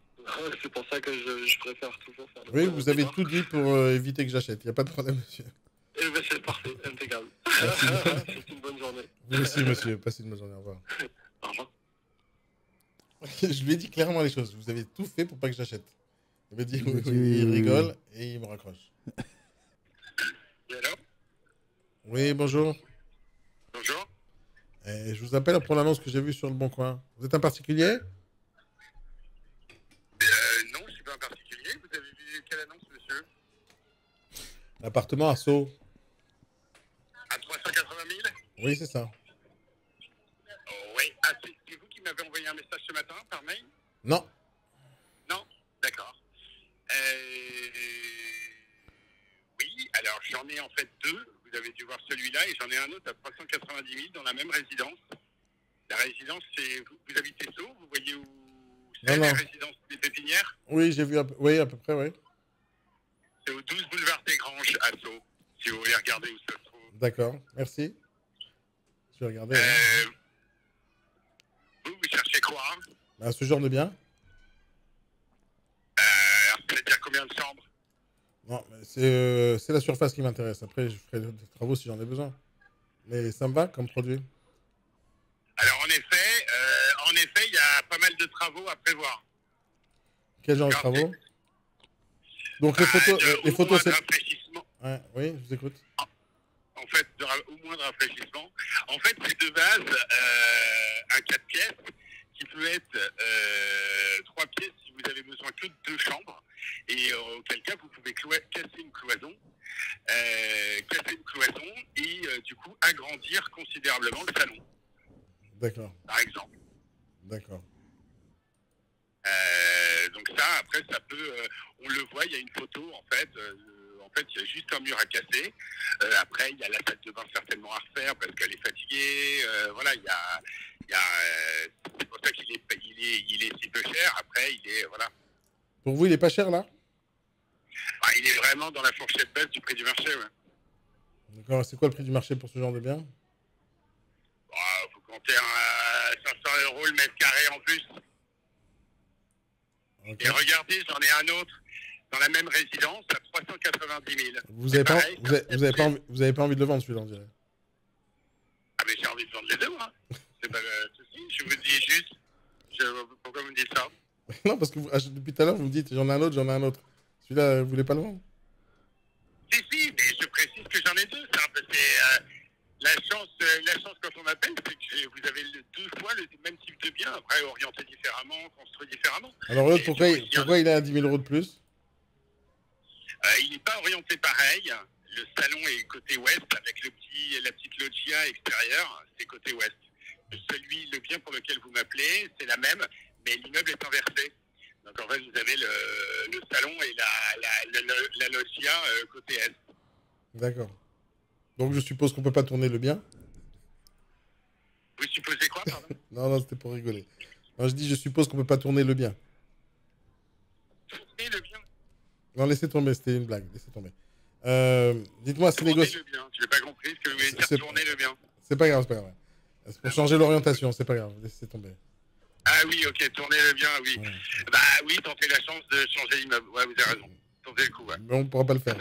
C'est pour ça que je préfère toujours faire le Oui, vous avez tout dit pour éviter que j'achète. Il n'y a pas de problème, monsieur. Eh ben, c'est parfait, impeccable. C'est une bonne journée. Vous aussi, monsieur. Passez une bonne journée. Au revoir. Au revoir. Je lui ai dit clairement les choses. Vous avez tout fait pour pas que j'achète. Il m'a dit, il rigole et il me raccroche. Et alors? Oui, bonjour. Bonjour. Je vous appelle pour l'annonce que j'ai vue sur Le Bon Coin. Vous êtes un particulier? Non, je ne suis pas un particulier. Vous avez vu quelle annonce, monsieur? L'appartement à Sceaux. À 380 000? Oui, c'est ça. Oh, oui. Ah, c'est vous qui m'avez envoyé un message ce matin par mail? Non. Non? D'accord. Oui, alors j'en ai en fait deux. Vous avez dû voir celui-là et j'en ai un autre à 390 000 dans la même résidence. La résidence, c'est... Vous habitez Sceaux? Vous voyez où c'est la résidence des Pépinières? Oui, j'ai vu oui, à peu près, oui. C'est au 12 boulevard des Granges à Sceaux, si vous voulez regarder où ça se trouve. D'accord, merci. Je vais regarder. Vous cherchez quoi? Ce genre de bien. C'est-à-dire combien de chambres? Non, c'est la surface qui m'intéresse. Après, je ferai des travaux si j'en ai besoin. Mais ça me va comme produit. Alors, en effet, il y a pas mal de travaux à prévoir. Quel genre de travaux? Donc, les photos, c'est... Rafraîchissement. Ouais, oui, je vous écoute. En fait, au moins de rafraîchissement. En fait, c'est de base un 4 pièces qui peut être 3 pièces si vous avez besoin que de 2 chambres. Et auquel cas, vous pouvez casser une cloison. Et du coup agrandir considérablement le salon. D'accord. Par exemple. D'accord. Donc ça, après, ça peut... on le voit, il y a une photo, en fait, il y a juste un mur à casser. Après, il y a la salle de bain certainement à refaire parce qu'elle est fatiguée. Voilà, il y a c'est pour ça qu'il est si peu cher. Après, il est... Voilà. Pour vous, il est pas cher, là? Il est vraiment dans la fourchette basse du prix du marché, ouais. D'accord. C'est quoi le prix du marché pour ce genre de bien? Faut compter à 500 € le mètre carré en plus. Okay. Et regardez, j'en ai un autre dans la même résidence à 390 000. Vous avez pas envie de le vendre, celui-là, on dirait. Ah, mais j'ai envie de vendre les deux, moi. C'est pas le souci. Je vous dis juste. Pourquoi vous me dites ça? Non, parce que depuis tout à l'heure, vous me dites j'en ai un autre. Celui-là, vous voulez pas le vendre? Si, mais je précise que j'en ai deux. C'est la chance quand on m'appelle, c'est que vous avez 2 fois le même type de bien, après orienté différemment, construit différemment. Alors l'autre, pourquoi il a 10 000 € de plus? Il n'est pas orienté pareil. Le salon est côté ouest avec la petite loggia extérieure, c'est côté ouest. Le bien pour lequel vous m'appelez, c'est la même, mais l'immeuble est inversé. Donc en fait, vous avez le salon et la loggia côté est. D'accord. Donc je suppose qu'on peut pas tourner le bien. Vous supposez quoi, pardon? Non, c'était pour rigoler. Non, je dis, je suppose qu'on peut pas tourner le bien. Tourner le bien? Non, laissez tomber, c'était une blague. Laissez tomber. Dites-moi, c'est négociable. Je n'ai pas compris ce que vous voulez dire, tourner le bien. C'est pas grave, c'est pas grave. C'est pour changer l'orientation, c'est pas grave. Laissez tomber. Ah oui, ok, tourner le bien, oui. Ouais. Bah oui, tentez la chance de changer l'immeuble. Ouais, vous avez raison. Tentez le coup, ouais. Mais on ne pourra pas le faire.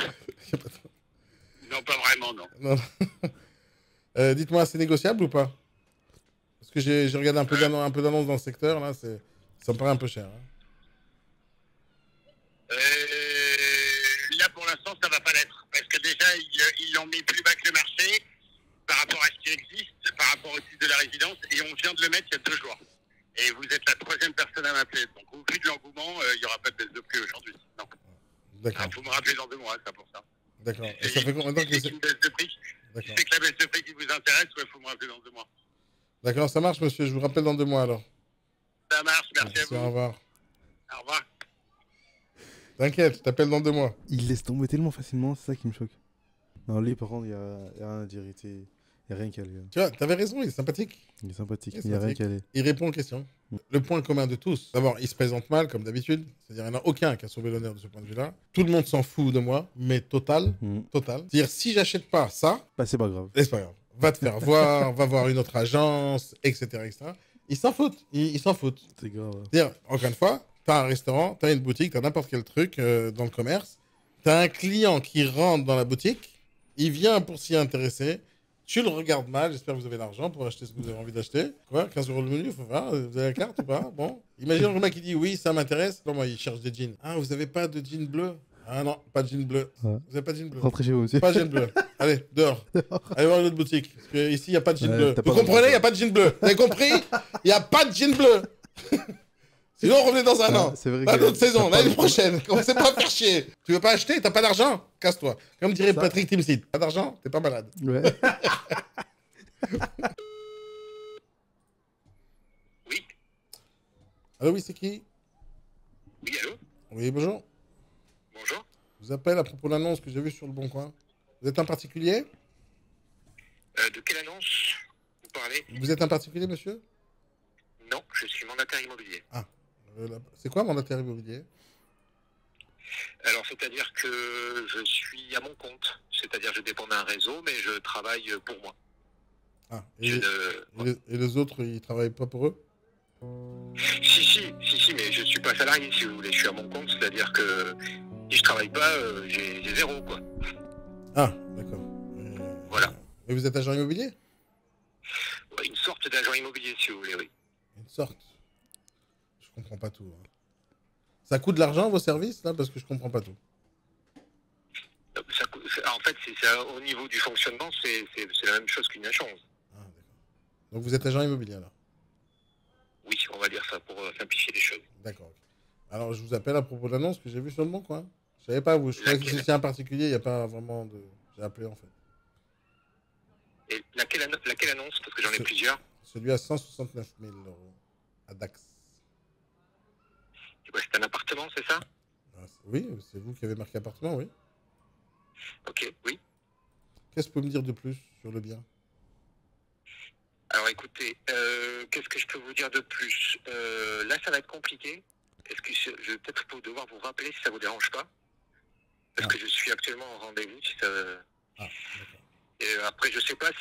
Non, pas vraiment, non. Dites-moi, c'est négociable ou pas? Parce que j'ai regardé un peu d'annonces dans le secteur, là, ça me paraît un peu cher. Hein. Là, pour l'instant, ça va pas l'être. Parce que déjà, ils l'ont mis plus bas que le marché par rapport à ce qui existe, par rapport au titre de la résidence, et on vient de le mettre il y a 2 jours. Et vous êtes la 3e personne à m'appeler. Donc, au vu de l'engouement, il n'y aura pas de baisse de prix aujourd'hui. Non. D'accord. Il faut me rappeler dans 2 mois, ça, pour ça. D'accord. Et ça fait combien de temps que c'est une baisse de prix? Si c'est que la baisse de prix qui vous intéresse, il faut me rappeler dans 2 mois. D'accord, ça marche, monsieur. Je vous rappelle dans 2 mois, alors. Ça marche, merci à vous. Au revoir. Au revoir. T'inquiète, je t'appelle dans 2 mois. Il laisse tomber tellement facilement, c'est ça qui me choque. Non, lui, par contre, il n'y a rien à dire. Il n'y a rien qu'à aller. Tu vois, t'avais raison, il est sympathique. Il est sympathique, il n'y a rien qu'à aller. Il répond aux questions. Le point commun de tous, d'abord, il se présente mal, comme d'habitude. C'est-à-dire, il n'y en a aucun qui a sauvé l'honneur de ce point de vue-là. Tout le monde s'en fout de moi, mais total. C'est-à-dire, si j'achète pas ça... Bah, c'est pas grave. C'est pas grave. Va te faire voir, va voir une autre agence, etc. etc. Ils s'en foutent. Ils s'en foutent. C'est grave. C'est-à-dire, encore une fois, t'as un restaurant, t'as une boutique, t'as n'importe quel truc dans le commerce. T'as un client qui rentre dans la boutique, il vient pour s'y intéresser. Tu le regardes mal, j'espère que vous avez l'argent pour acheter ce que vous avez envie d'acheter. Quoi, 15 € le menu, il faut voir, vous avez la carte ou pas? Bon. Imaginez le mec qui dit oui, ça m'intéresse. Moi, il cherche des jeans. Ah, vous avez pas de jeans bleus? Ah non, pas de jeans bleus. Ouais. Vous avez pas de jeans bleus? Rentrez chez vous, monsieur. Pas de jeans bleus. Allez, dehors. Allez voir une autre boutique. Parce que ici, il n'y a pas de jeans bleus. Vous comprenez, il n'y a pas de jeans bleus. Vous avez compris? Il n'y a pas de jeans bleus. Sinon, revenez dans un an. C'est vrai Dans l'autre saison, l'année prochaine. Commencez pas à faire chier. Tu veux pas acheter? T'as pas d'argent? Casse-toi. Comme dirait Patrick Timsit. Pas d'argent? T'es pas malade. Ouais. Oui. Allô, oui, c'est qui? Oui, allô? Oui, bonjour. Bonjour. Je vous appelle à propos de l'annonce que j'ai vue sur le Bon Coin. Vous êtes un particulier? De quelle annonce vous parlez? Vous êtes un particulier, monsieur? Non, je suis mandataire immobilier. Ah. C'est quoi mandataire immobilier? Alors, c'est-à-dire que je suis à mon compte. C'est-à-dire que je dépends d'un réseau, mais je travaille pour moi. Ah. Et les autres, ils travaillent pas pour eux? Si, mais je suis pas salarié, si vous voulez. Je suis à mon compte, c'est-à-dire que si je travaille pas, j'ai 0, quoi. Ah, d'accord. Voilà. Et vous êtes agent immobilier? Une sorte d'agent immobilier, si vous voulez, oui. Une sorte. Je comprends pas tout. Hein. Ça coûte de l'argent, vos services, là? Parce que je comprends pas tout. En fait, au niveau du fonctionnement, c'est la même chose qu'une agence. Ah, d'accord. Donc vous êtes agent immobilier, là? Oui, on va dire ça pour simplifier les choses. D'accord. Okay. Alors, je vous appelle à propos de l'annonce que j'ai vue sur le Bon Coin. Je savais pas, je croyais que c'était un particulier, il n'y a pas vraiment de... J'ai appelé, en fait. Et laquelle annonce? Parce que j'en ai plusieurs. Celui à 169 000 € à Dax. C'est un appartement, c'est ça? Oui, c'est vous qui avez marqué appartement, oui. Ok, oui. Qu'est-ce que vous pouvez me dire de plus sur le bien? Alors écoutez, qu'est-ce que je peux vous dire de plus? Là, ça va être compliqué. Est-ce que je vais peut-être devoir vous rappeler si ça vous dérange pas? Parce que je suis actuellement en rendez-vous. Si ça... d'accord. Et après, je sais pas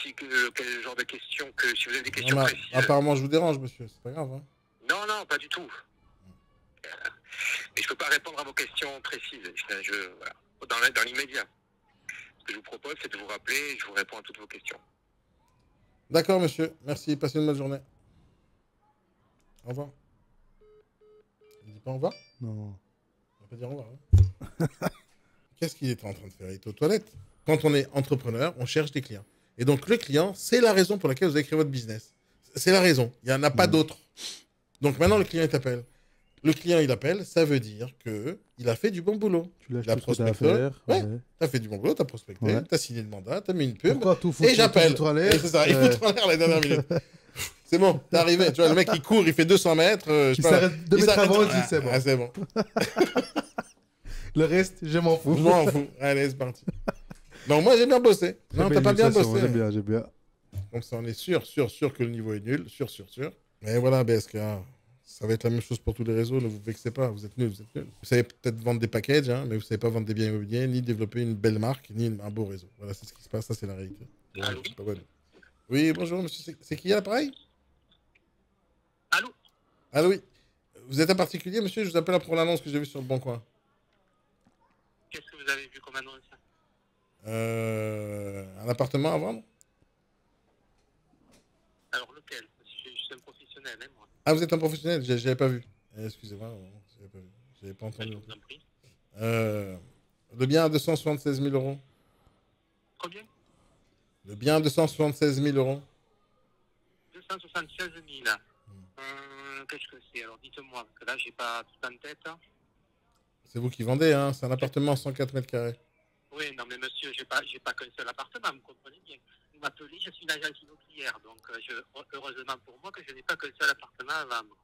quel genre de questions si vous avez des questions précises. Apparemment, je vous dérange, monsieur. C'est pas grave, hein? Non, pas du tout. Mais je peux pas répondre à vos questions précises. Voilà. Dans l'immédiat. Ce que je vous propose, c'est de vous rappeler et je vous réponds à toutes vos questions. D'accord, monsieur. Merci. Passez une bonne journée. Au revoir. Il dit pas au revoir? Non. On va pas dire au revoir. Hein. Qu'est-ce qu'il est en train de faire? Il est aux toilettes. Quand on est entrepreneur, on cherche des clients. Et donc, le client, c'est la raison pour laquelle vous avez créé votre business. C'est la raison. Il n'y en a pas d'autre. Donc, maintenant, le client, il t'appelle. Le client, il appelle, ça veut dire qu'il a fait du bon boulot. Tu lâches La tout ce que t'as à prospecteur, faire. ouais. Ouais. T'as fait du bon boulot, t'as prospecté, Ouais. t'as signé le mandat, t'as mis une pub. Pourquoi tout foutre, Et j'appelle. tout foutre en l'air Et c'est ça, il fout en l'air la dernière minute. C'est bon, t'es arrivé. Tu vois, le mec, il court, il fait 200 mètres. Je sais Il pas, s'arrête 2 il mètres s'arrête- avant, il dit c'est bon. Ah, c'est bon. Le reste, je m'en fous. Je m'en fous. Allez, c'est parti. Non, moi, j'ai bien bossé. Non, Très t'as belle pas bien illustration, bossé. J'aime bien. Comme ça, on est sûr que le niveau est nul. Sûr. Mais voilà, BSK, ça va être la même chose pour tous les réseaux. Ne vous vexez pas, vous êtes nuls. Vous savez peut-être vendre des packages, hein, mais vous savez pas vendre des biens immobiliers, ni développer une belle marque, ni un beau réseau. Voilà, c'est ce qui se passe. Ça, c'est la réalité. Allô? C'est pas bon. Oui, bonjour, monsieur. C'est qui à l'appareil? Allô? Allô, oui. Vous êtes un particulier, monsieur? Je vous appelle pour l'annonce que j'ai vue sur le Bon Coin. Qu'est-ce que vous avez vu comme annonce? Un appartement à vendre? Alors lequel? Je suis un professionnel, hein, moi. Ah, vous êtes un professionnel? J'avais pas vu. Excusez-moi, j'avais pas vu. J'avais pas entendu. Je vous en prie. Le bien à 276 000 euros. Combien? Le bien à 276 000 euros. 276 000. Qu'est-ce que c'est? Alors dites-moi, parce que là, j'ai pas tout en tête. C'est vous qui vendez, hein? C'est un appartement à 104 mètres carrés. Oui, non, mais monsieur, j'ai pas qu'un seul appartement, vous comprenez bien. Vous m'appelez, je suis une agence immobilière, donc heureusement pour moi que je n'ai pas qu'un seul appartement à vendre.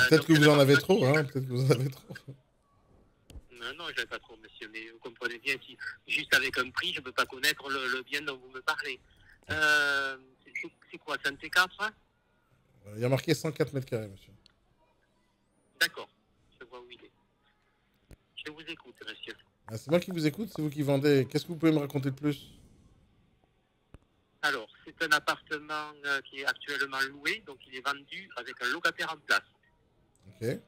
Peut-être que vous en avez trop, hein? Peut-être que vous en avez trop. Non, je n'en ai pas trop, monsieur, mais vous comprenez bien, si juste avec un prix, je ne peux pas connaître le bien dont vous me parlez. C'est quoi, c'est un T4, hein? Il y a marqué 104 mètres carrés, monsieur. D'accord, je vois où il est. Je vous écoute, monsieur. Ah, c'est moi qui vous écoute, c'est vous qui vendez. Qu'est-ce que vous pouvez me raconter de plus? Alors, c'est un appartement qui est actuellement loué, donc il est vendu avec un locataire en place. Ok.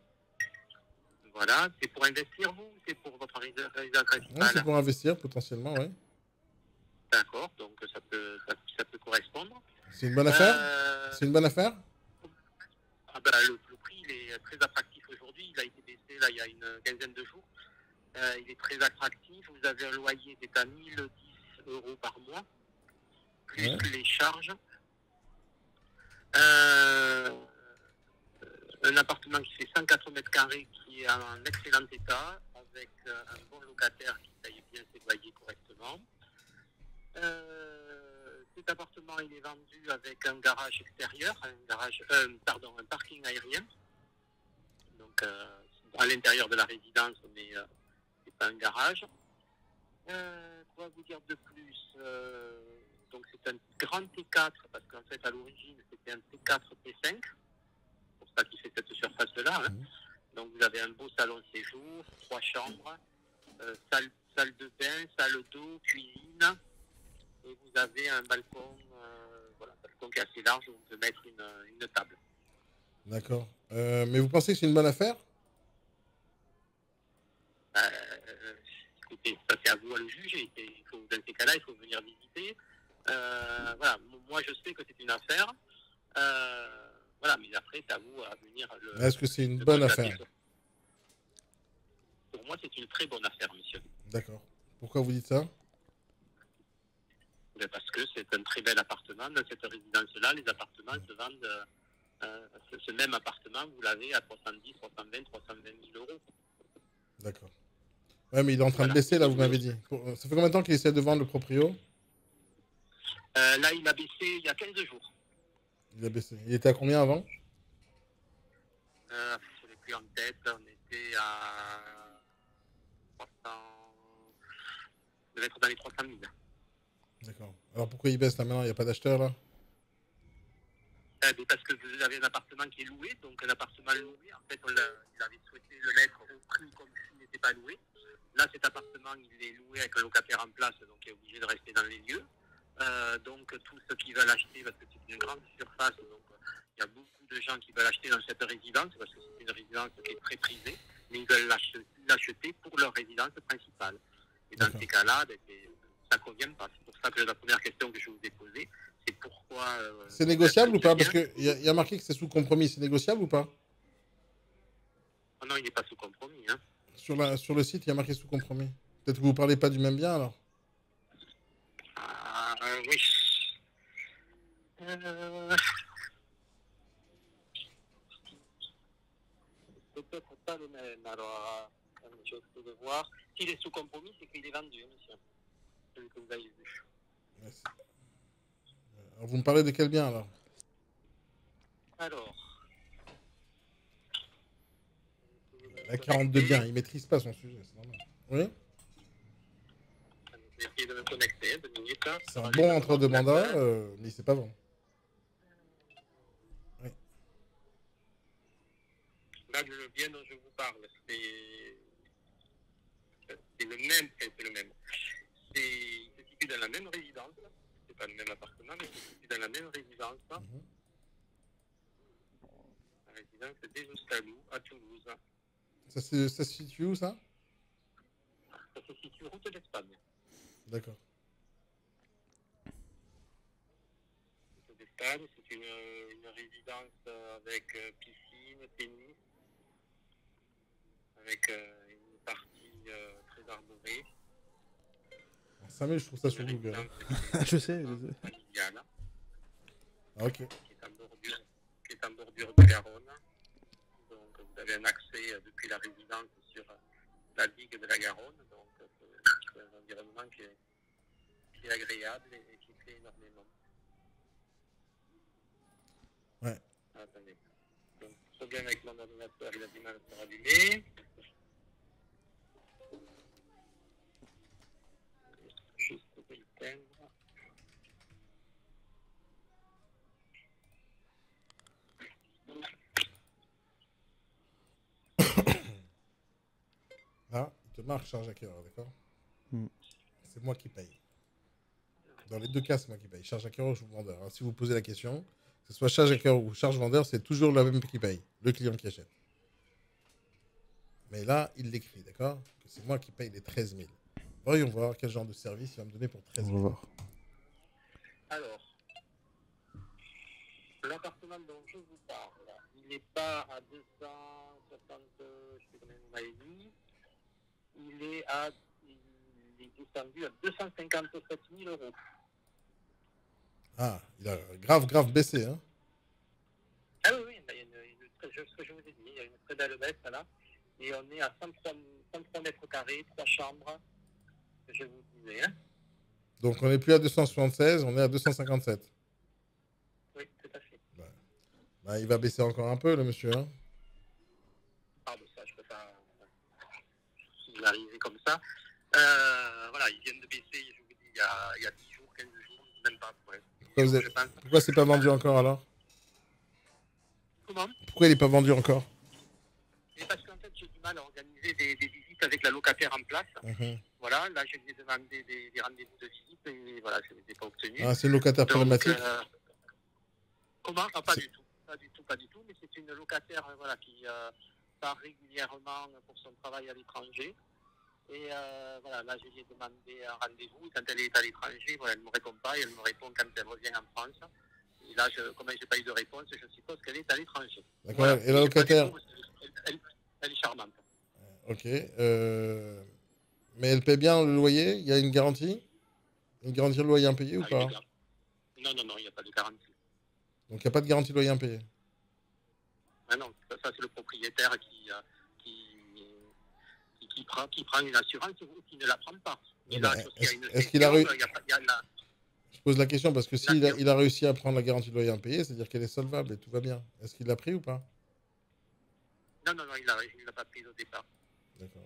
Voilà, c'est pour investir, vous, ou c'est pour votre résidence Ouais, principale? c'est pour investir, potentiellement, oui. D'accord, donc ça peut correspondre. C'est une bonne affaire? C'est une bonne affaire? Ah ben, le prix, il est très attractif aujourd'hui. Il a été baissé là, il y a une quinzaine de jours. Il est très attractif. Vous avez un loyer qui est à 1010 euros par mois, plus les charges. Un appartement qui fait 104 mètres carrés, qui est en excellent état, avec un bon locataire qui paye bien ses loyers correctement. Cet appartement, il est vendu avec un garage extérieur, un parking aérien. Donc, à l'intérieur de la résidence, mais c'est pas un garage. Quoi vous dire de plus? Donc, c'est un grand T4, parce qu'en fait, à l'origine, c'était un T4 T5. C'est pour ça qu'il fait cette surface-là. Hein. Donc, vous avez un beau salon séjour, 3 chambres, salle de bain, salle d'eau, cuisine. Et vous avez un balcon, un balcon qui est assez large où on peut mettre une table. D'accord. Mais vous pensez que c'est une bonne affaire? Écoutez, ça c'est à vous à le juger. Dans ces cas-là, il faut venir visiter. Voilà, moi je sais que c'est une affaire. Voilà, mais après, c'est à vous à venir. Est-ce que c'est une bonne affaire? Pour moi, c'est une très bonne affaire, monsieur. D'accord. Pourquoi vous dites ça? Parce que c'est un très bel appartement. Dans cette résidence-là, les appartements se vendent. Ce même appartement, vous l'avez à 310, 320, 320 000 euros. D'accord. Ouais, mais il est en train de baisser, là, vous m'avez dit. Ça fait combien de temps qu'il essaie de vendre le proprio? Là, il a baissé il y a 15 jours. Il a baissé. Il était à combien avant? Je n'ai plus en tête. On était à 300... On devait être dans les 300 000. D'accord. Alors pourquoi il baisse là maintenant? Il n'y a pas d'acheteur là? Parce que vous avez un appartement qui est loué, donc un appartement loué, en fait, il avait souhaité le mettre au prix comme s'il n'était pas loué. Là, cet appartement, il est loué avec un locataire en place, donc il est obligé de rester dans les lieux. Donc tous ceux qui veulent acheter, parce que c'est une grande surface, donc il y a beaucoup de gens qui veulent acheter dans cette résidence, parce que c'est une résidence qui est très prisée, mais ils veulent l'acheter pour leur résidence principale. Et dans ces cas-là, ça ne convient pas. C'est pour ça que la première question que je vous ai posée, c'est pourquoi... c'est négociable ou pas? Parce qu'il y a marqué que c'est sous compromis. C'est négociable ou pas? Oh non, il n'est pas sous compromis. Hein. Sur le site, il y a marqué sous compromis. Peut-être que vous ne parlez pas du même bien alors? Oui. autre chose que de voir. S'il est sous compromis, c'est qu'il est vendu, monsieur. Celui que vous avez vu. Merci. Alors, vous me parlez de quel bien alors? Alors. La 42 biens, il maîtrise pas son sujet, c'est normal. Oui. Je vais essayer de me connecter, 2 minutes. C'est un bon entre-demandeur, mais il sait pas vendre. Oui. Là, le bien dont je vous parle, c'est le même, c'est le même. Il se situe dans la même résidence. C'est pas le même appartement, mais il se situe dans la même résidence. La résidence des Ostalou, à Toulouse. Ça se situe où, ça? Ça se situe route d'Espagne. D'accord. Route d'Espagne, c'est une résidence avec piscine, tennis, avec une partie très arborée. En 5 000, je trouve ça sur Google. Je sais. Familiale, Ah, ok. qui est en bordure de Garonne. Donc vous avez un accès depuis la résidence sur la digue de la Garonne. Donc c'est un environnement qui est agréable et qui plaît énormément. Ouais. Attendez. Donc, problème avec mon ordinateur, il a du mal à se rallumer. Juste l'éteindre. Là, il te marque charge acquéreur, d'accord? C'est moi qui paye. Dans les deux cas, c'est moi qui paye. Charge acquéreur ou vendeur. Alors, si vous posez la question, que ce soit charge acquéreur ou charge vendeur, c'est toujours la même qui paye, le client qui achète. Mais là, il l'écrit, d'accord? Que c'est moi qui paye les 13 000. Voyons voir quel genre de service il va me donner pour 13 000. On va voir. Alors, l'appartement dont je vous parle, il n'est pas à 260, je sais combien vous m'avez dit, il est descendu à 257 000 euros. Ah, il a grave baissé, hein? Ah oui, il y a ce que je vous ai dit, il y a une très belle baisse là, et on est à 103 mètres carrés, 3 chambres, que je vous disais. Hein. Donc, on n'est plus à 276, on est à 257. Oui, tout à fait. Bah, il va baisser encore un peu, le monsieur, hein? Ah, mais ça, je peux pas. Il est arrivé comme ça. Voilà, ils viennent de baisser, je vous dis, il y a 10 jours, 15 jours, même pas. Ouais. Pourquoi c'est pas vendu encore alors? Comment? Pourquoi il n'est pas vendu encore? Et parce qu'en fait, j'ai du mal à organiser des visites avec la locataire en place. Voilà, là, je lui ai demandé des rendez-vous de visite et voilà, je ne les ai pas obtenus. Ah, c'est une locataire problématique? Comment? Ah, pas du tout. Pas du tout, mais c'est une locataire voilà, qui part régulièrement pour son travail à l'étranger. Et voilà, là, je lui ai demandé un rendez-vous. Et quand elle est à l'étranger, voilà, elle ne me répond pas. Et elle me répond quand elle revient en France. Et là, comme je n'ai pas eu de réponse, je suppose qu'elle est à l'étranger. D'accord. Voilà. Et la locataire? Elle est charmante. Ok. Mais elle paie bien le loyer? Il y a une garantie? Une garantie de loyer impayé ou pas? Non, il n'y a pas de garantie. Donc, il n'y a pas de garantie de loyer impayé? Ah non, ça c'est le propriétaire qui prend une assurance ou qui ne la prend pas. Est-ce qu'il a réussi? Je pose la question parce que s'il a réussi à prendre la garantie de loyer impayé, c'est-à-dire qu'elle est solvable et tout va bien. Est-ce qu'il l'a pris ou pas? Non, il ne l'a pas pris au départ. D'accord.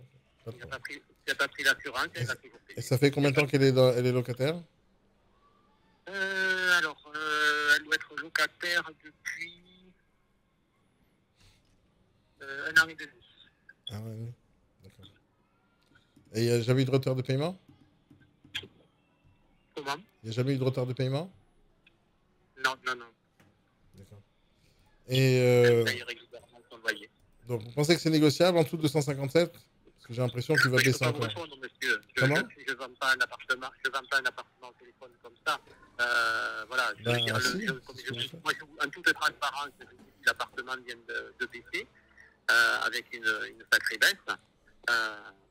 Il n'a pas pris l'assurance, elle l'a toujours payé. Et ça fait combien de temps qu'elle est locataire? Alors, elle doit être locataire depuis 1 an et demi. Ah ouais, d'accord. Et il n'y a jamais eu de retard de paiement? Comment? Il n'y a jamais eu de retard de paiement? Non. D'accord. Et elle paye régulièrement son loyer. Donc, vous pensez que c'est négociable en dessous de 257? Parce que j'ai l'impression qu'il va baisser encore. Monsieur. Comment? Je ne vends pas un appartement au téléphone comme ça. Voilà, je veux dire, moi, en toute transparence, l'appartement vient de baisser avec une sacrée baisse.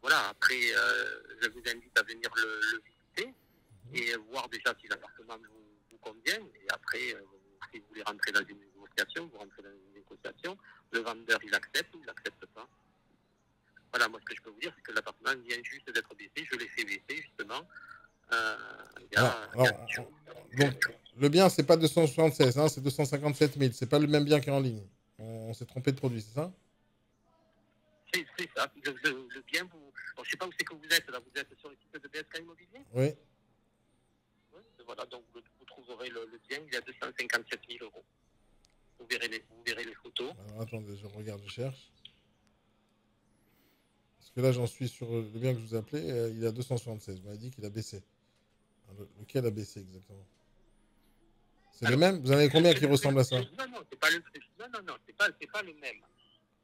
Voilà, après, je vous invite à venir le visiter et voir déjà si l'appartement vous convient. Et après, si vous voulez rentrer dans une négociation, vous rentrez dans une négociation. Le vendeur, il accepte ou il n'accepte pas. Voilà, moi, ce que je peux vous dire, c'est que l'appartement vient juste d'être baissé. Je l'ai fait baisser, justement. Donc, le bien, c'est pas 276, hein, c'est 257 000. C'est pas le même bien qu'en ligne. On s'est trompé de produit, c'est ça? C'est ça. Le bien, vous... Alors, je ne sais pas où c'est que vous êtes, là. Vous êtes sur le site de BSK Immobilier? Oui. Oui, voilà, donc vous trouverez le bien, il y a 257 000 euros. Vous verrez les photos. Alors, attendez, je regarde, je cherche. Parce que là, j'en suis sur le bien que je vous appelais, il est à 276. Vous m'avez dit qu'il a baissé. Alors, lequel a baissé exactement? C'est le même? Vous en avez combien qui ressemble à ça? Non, c'est pas le c'est pas le même.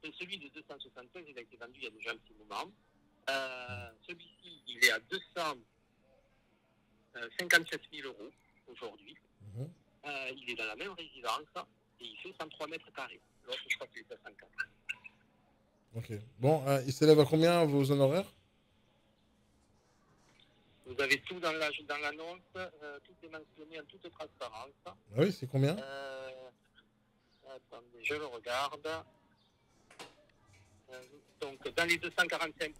C'est celui de 275, il a été vendu il y a déjà un petit moment. Celui-ci, il est à 257 000 euros aujourd'hui. Il est dans la même résidence et il fait 103 mètres carrés. L'autre, je crois qu'il est à 50. Ok. Bon, il s'élève à combien vos honoraires? Vous avez tout dans l'annonce, tout est mentionné en toute transparence. Ah oui, c'est combien? Attendez, je le regarde. Donc, dans les 257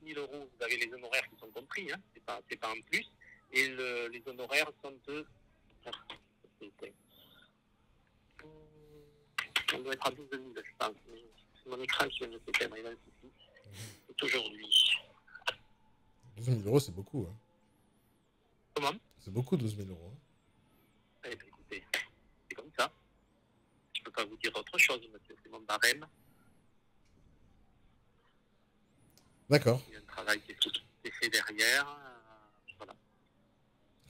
000 euros, vous avez les honoraires qui sont compris, hein, c'est pas en plus. Et les honoraires sont de... On doit être à 12 000, je pense. C'est mon écran qui vient de s'éteindre, il a un souci. C'est aujourd'hui. 12 000 euros, c'est beaucoup. Hein. Comment? C'est beaucoup, 12 000 euros. Hein. Eh bien, écoutez, c'est comme ça. Je ne peux pas vous dire autre chose, monsieur. C'est mon barème. D'accord. Il y a un travail qui est fait derrière. Voilà.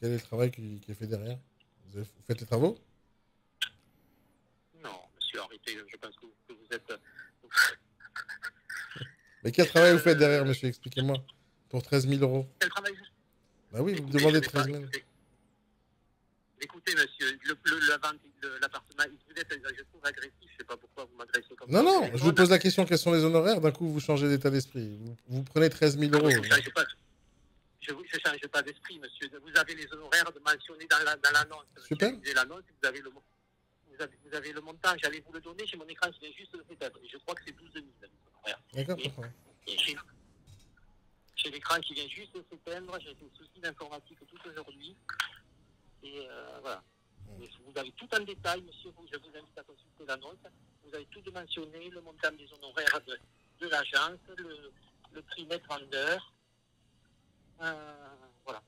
Quel est le travail qui est fait derrière? Vous faites les travaux? Non, monsieur, arrêtez. Je pense que vous êtes... Mais quel travail vous faites derrière, monsieur? Expliquez-moi. Pour 13 000 euros. Quel travail? Bah oui, écoutez, vous me demandez 13 000. Écoutez, monsieur, l'appartement, vous êtes, je trouve agressif, je ne sais pas pourquoi vous m'adressez comme Non, ça. non, je vous pose la question, quels sont les honoraires? D'un coup, vous changez d'état d'esprit. Vous prenez 13 000 euros. Je ne change pas d'esprit, monsieur. Vous avez les honoraires mentionnés dans l'annonce. Super. L'annonce, vous avez le montant, j'allais vous le donner, j'ai mon écran qui vient juste de s'éteindre. Et je crois que c'est 12 000, les honoraires. D'accord, et j'ai l'écran qui vient juste de s'éteindre, j'ai des soucis d'informatique tout aujourd'hui. Et voilà. Et vous avez tout en détail, monsieur, je vous invite à consulter l'annonce. Vous avez tout mentionné, le montant des honoraires de l'agence, le prix net vendeur. Voilà.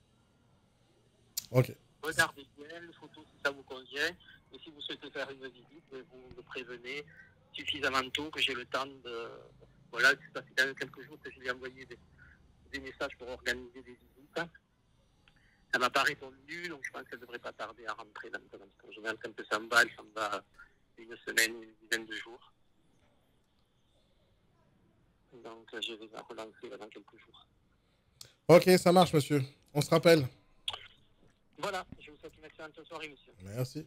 Ok. Regardez bien les photos si ça vous convient. Et si vous souhaitez faire une visite, vous me prévenez suffisamment tôt que j'ai le temps de... Voilà, ça fait quand même quelques jours que je lui ai envoyé des messages pour organiser des visites. Elle m'a pas répondu, donc je pense qu'elle ne devrait pas tarder à rentrer maintenant. En général, quand elle s'en va, elle s'en va une semaine, une dizaine de jours. Donc je vais la relancer dans quelques jours. Ok, ça marche, monsieur. On se rappelle. Voilà, je vous souhaite une excellente soirée, monsieur. Merci.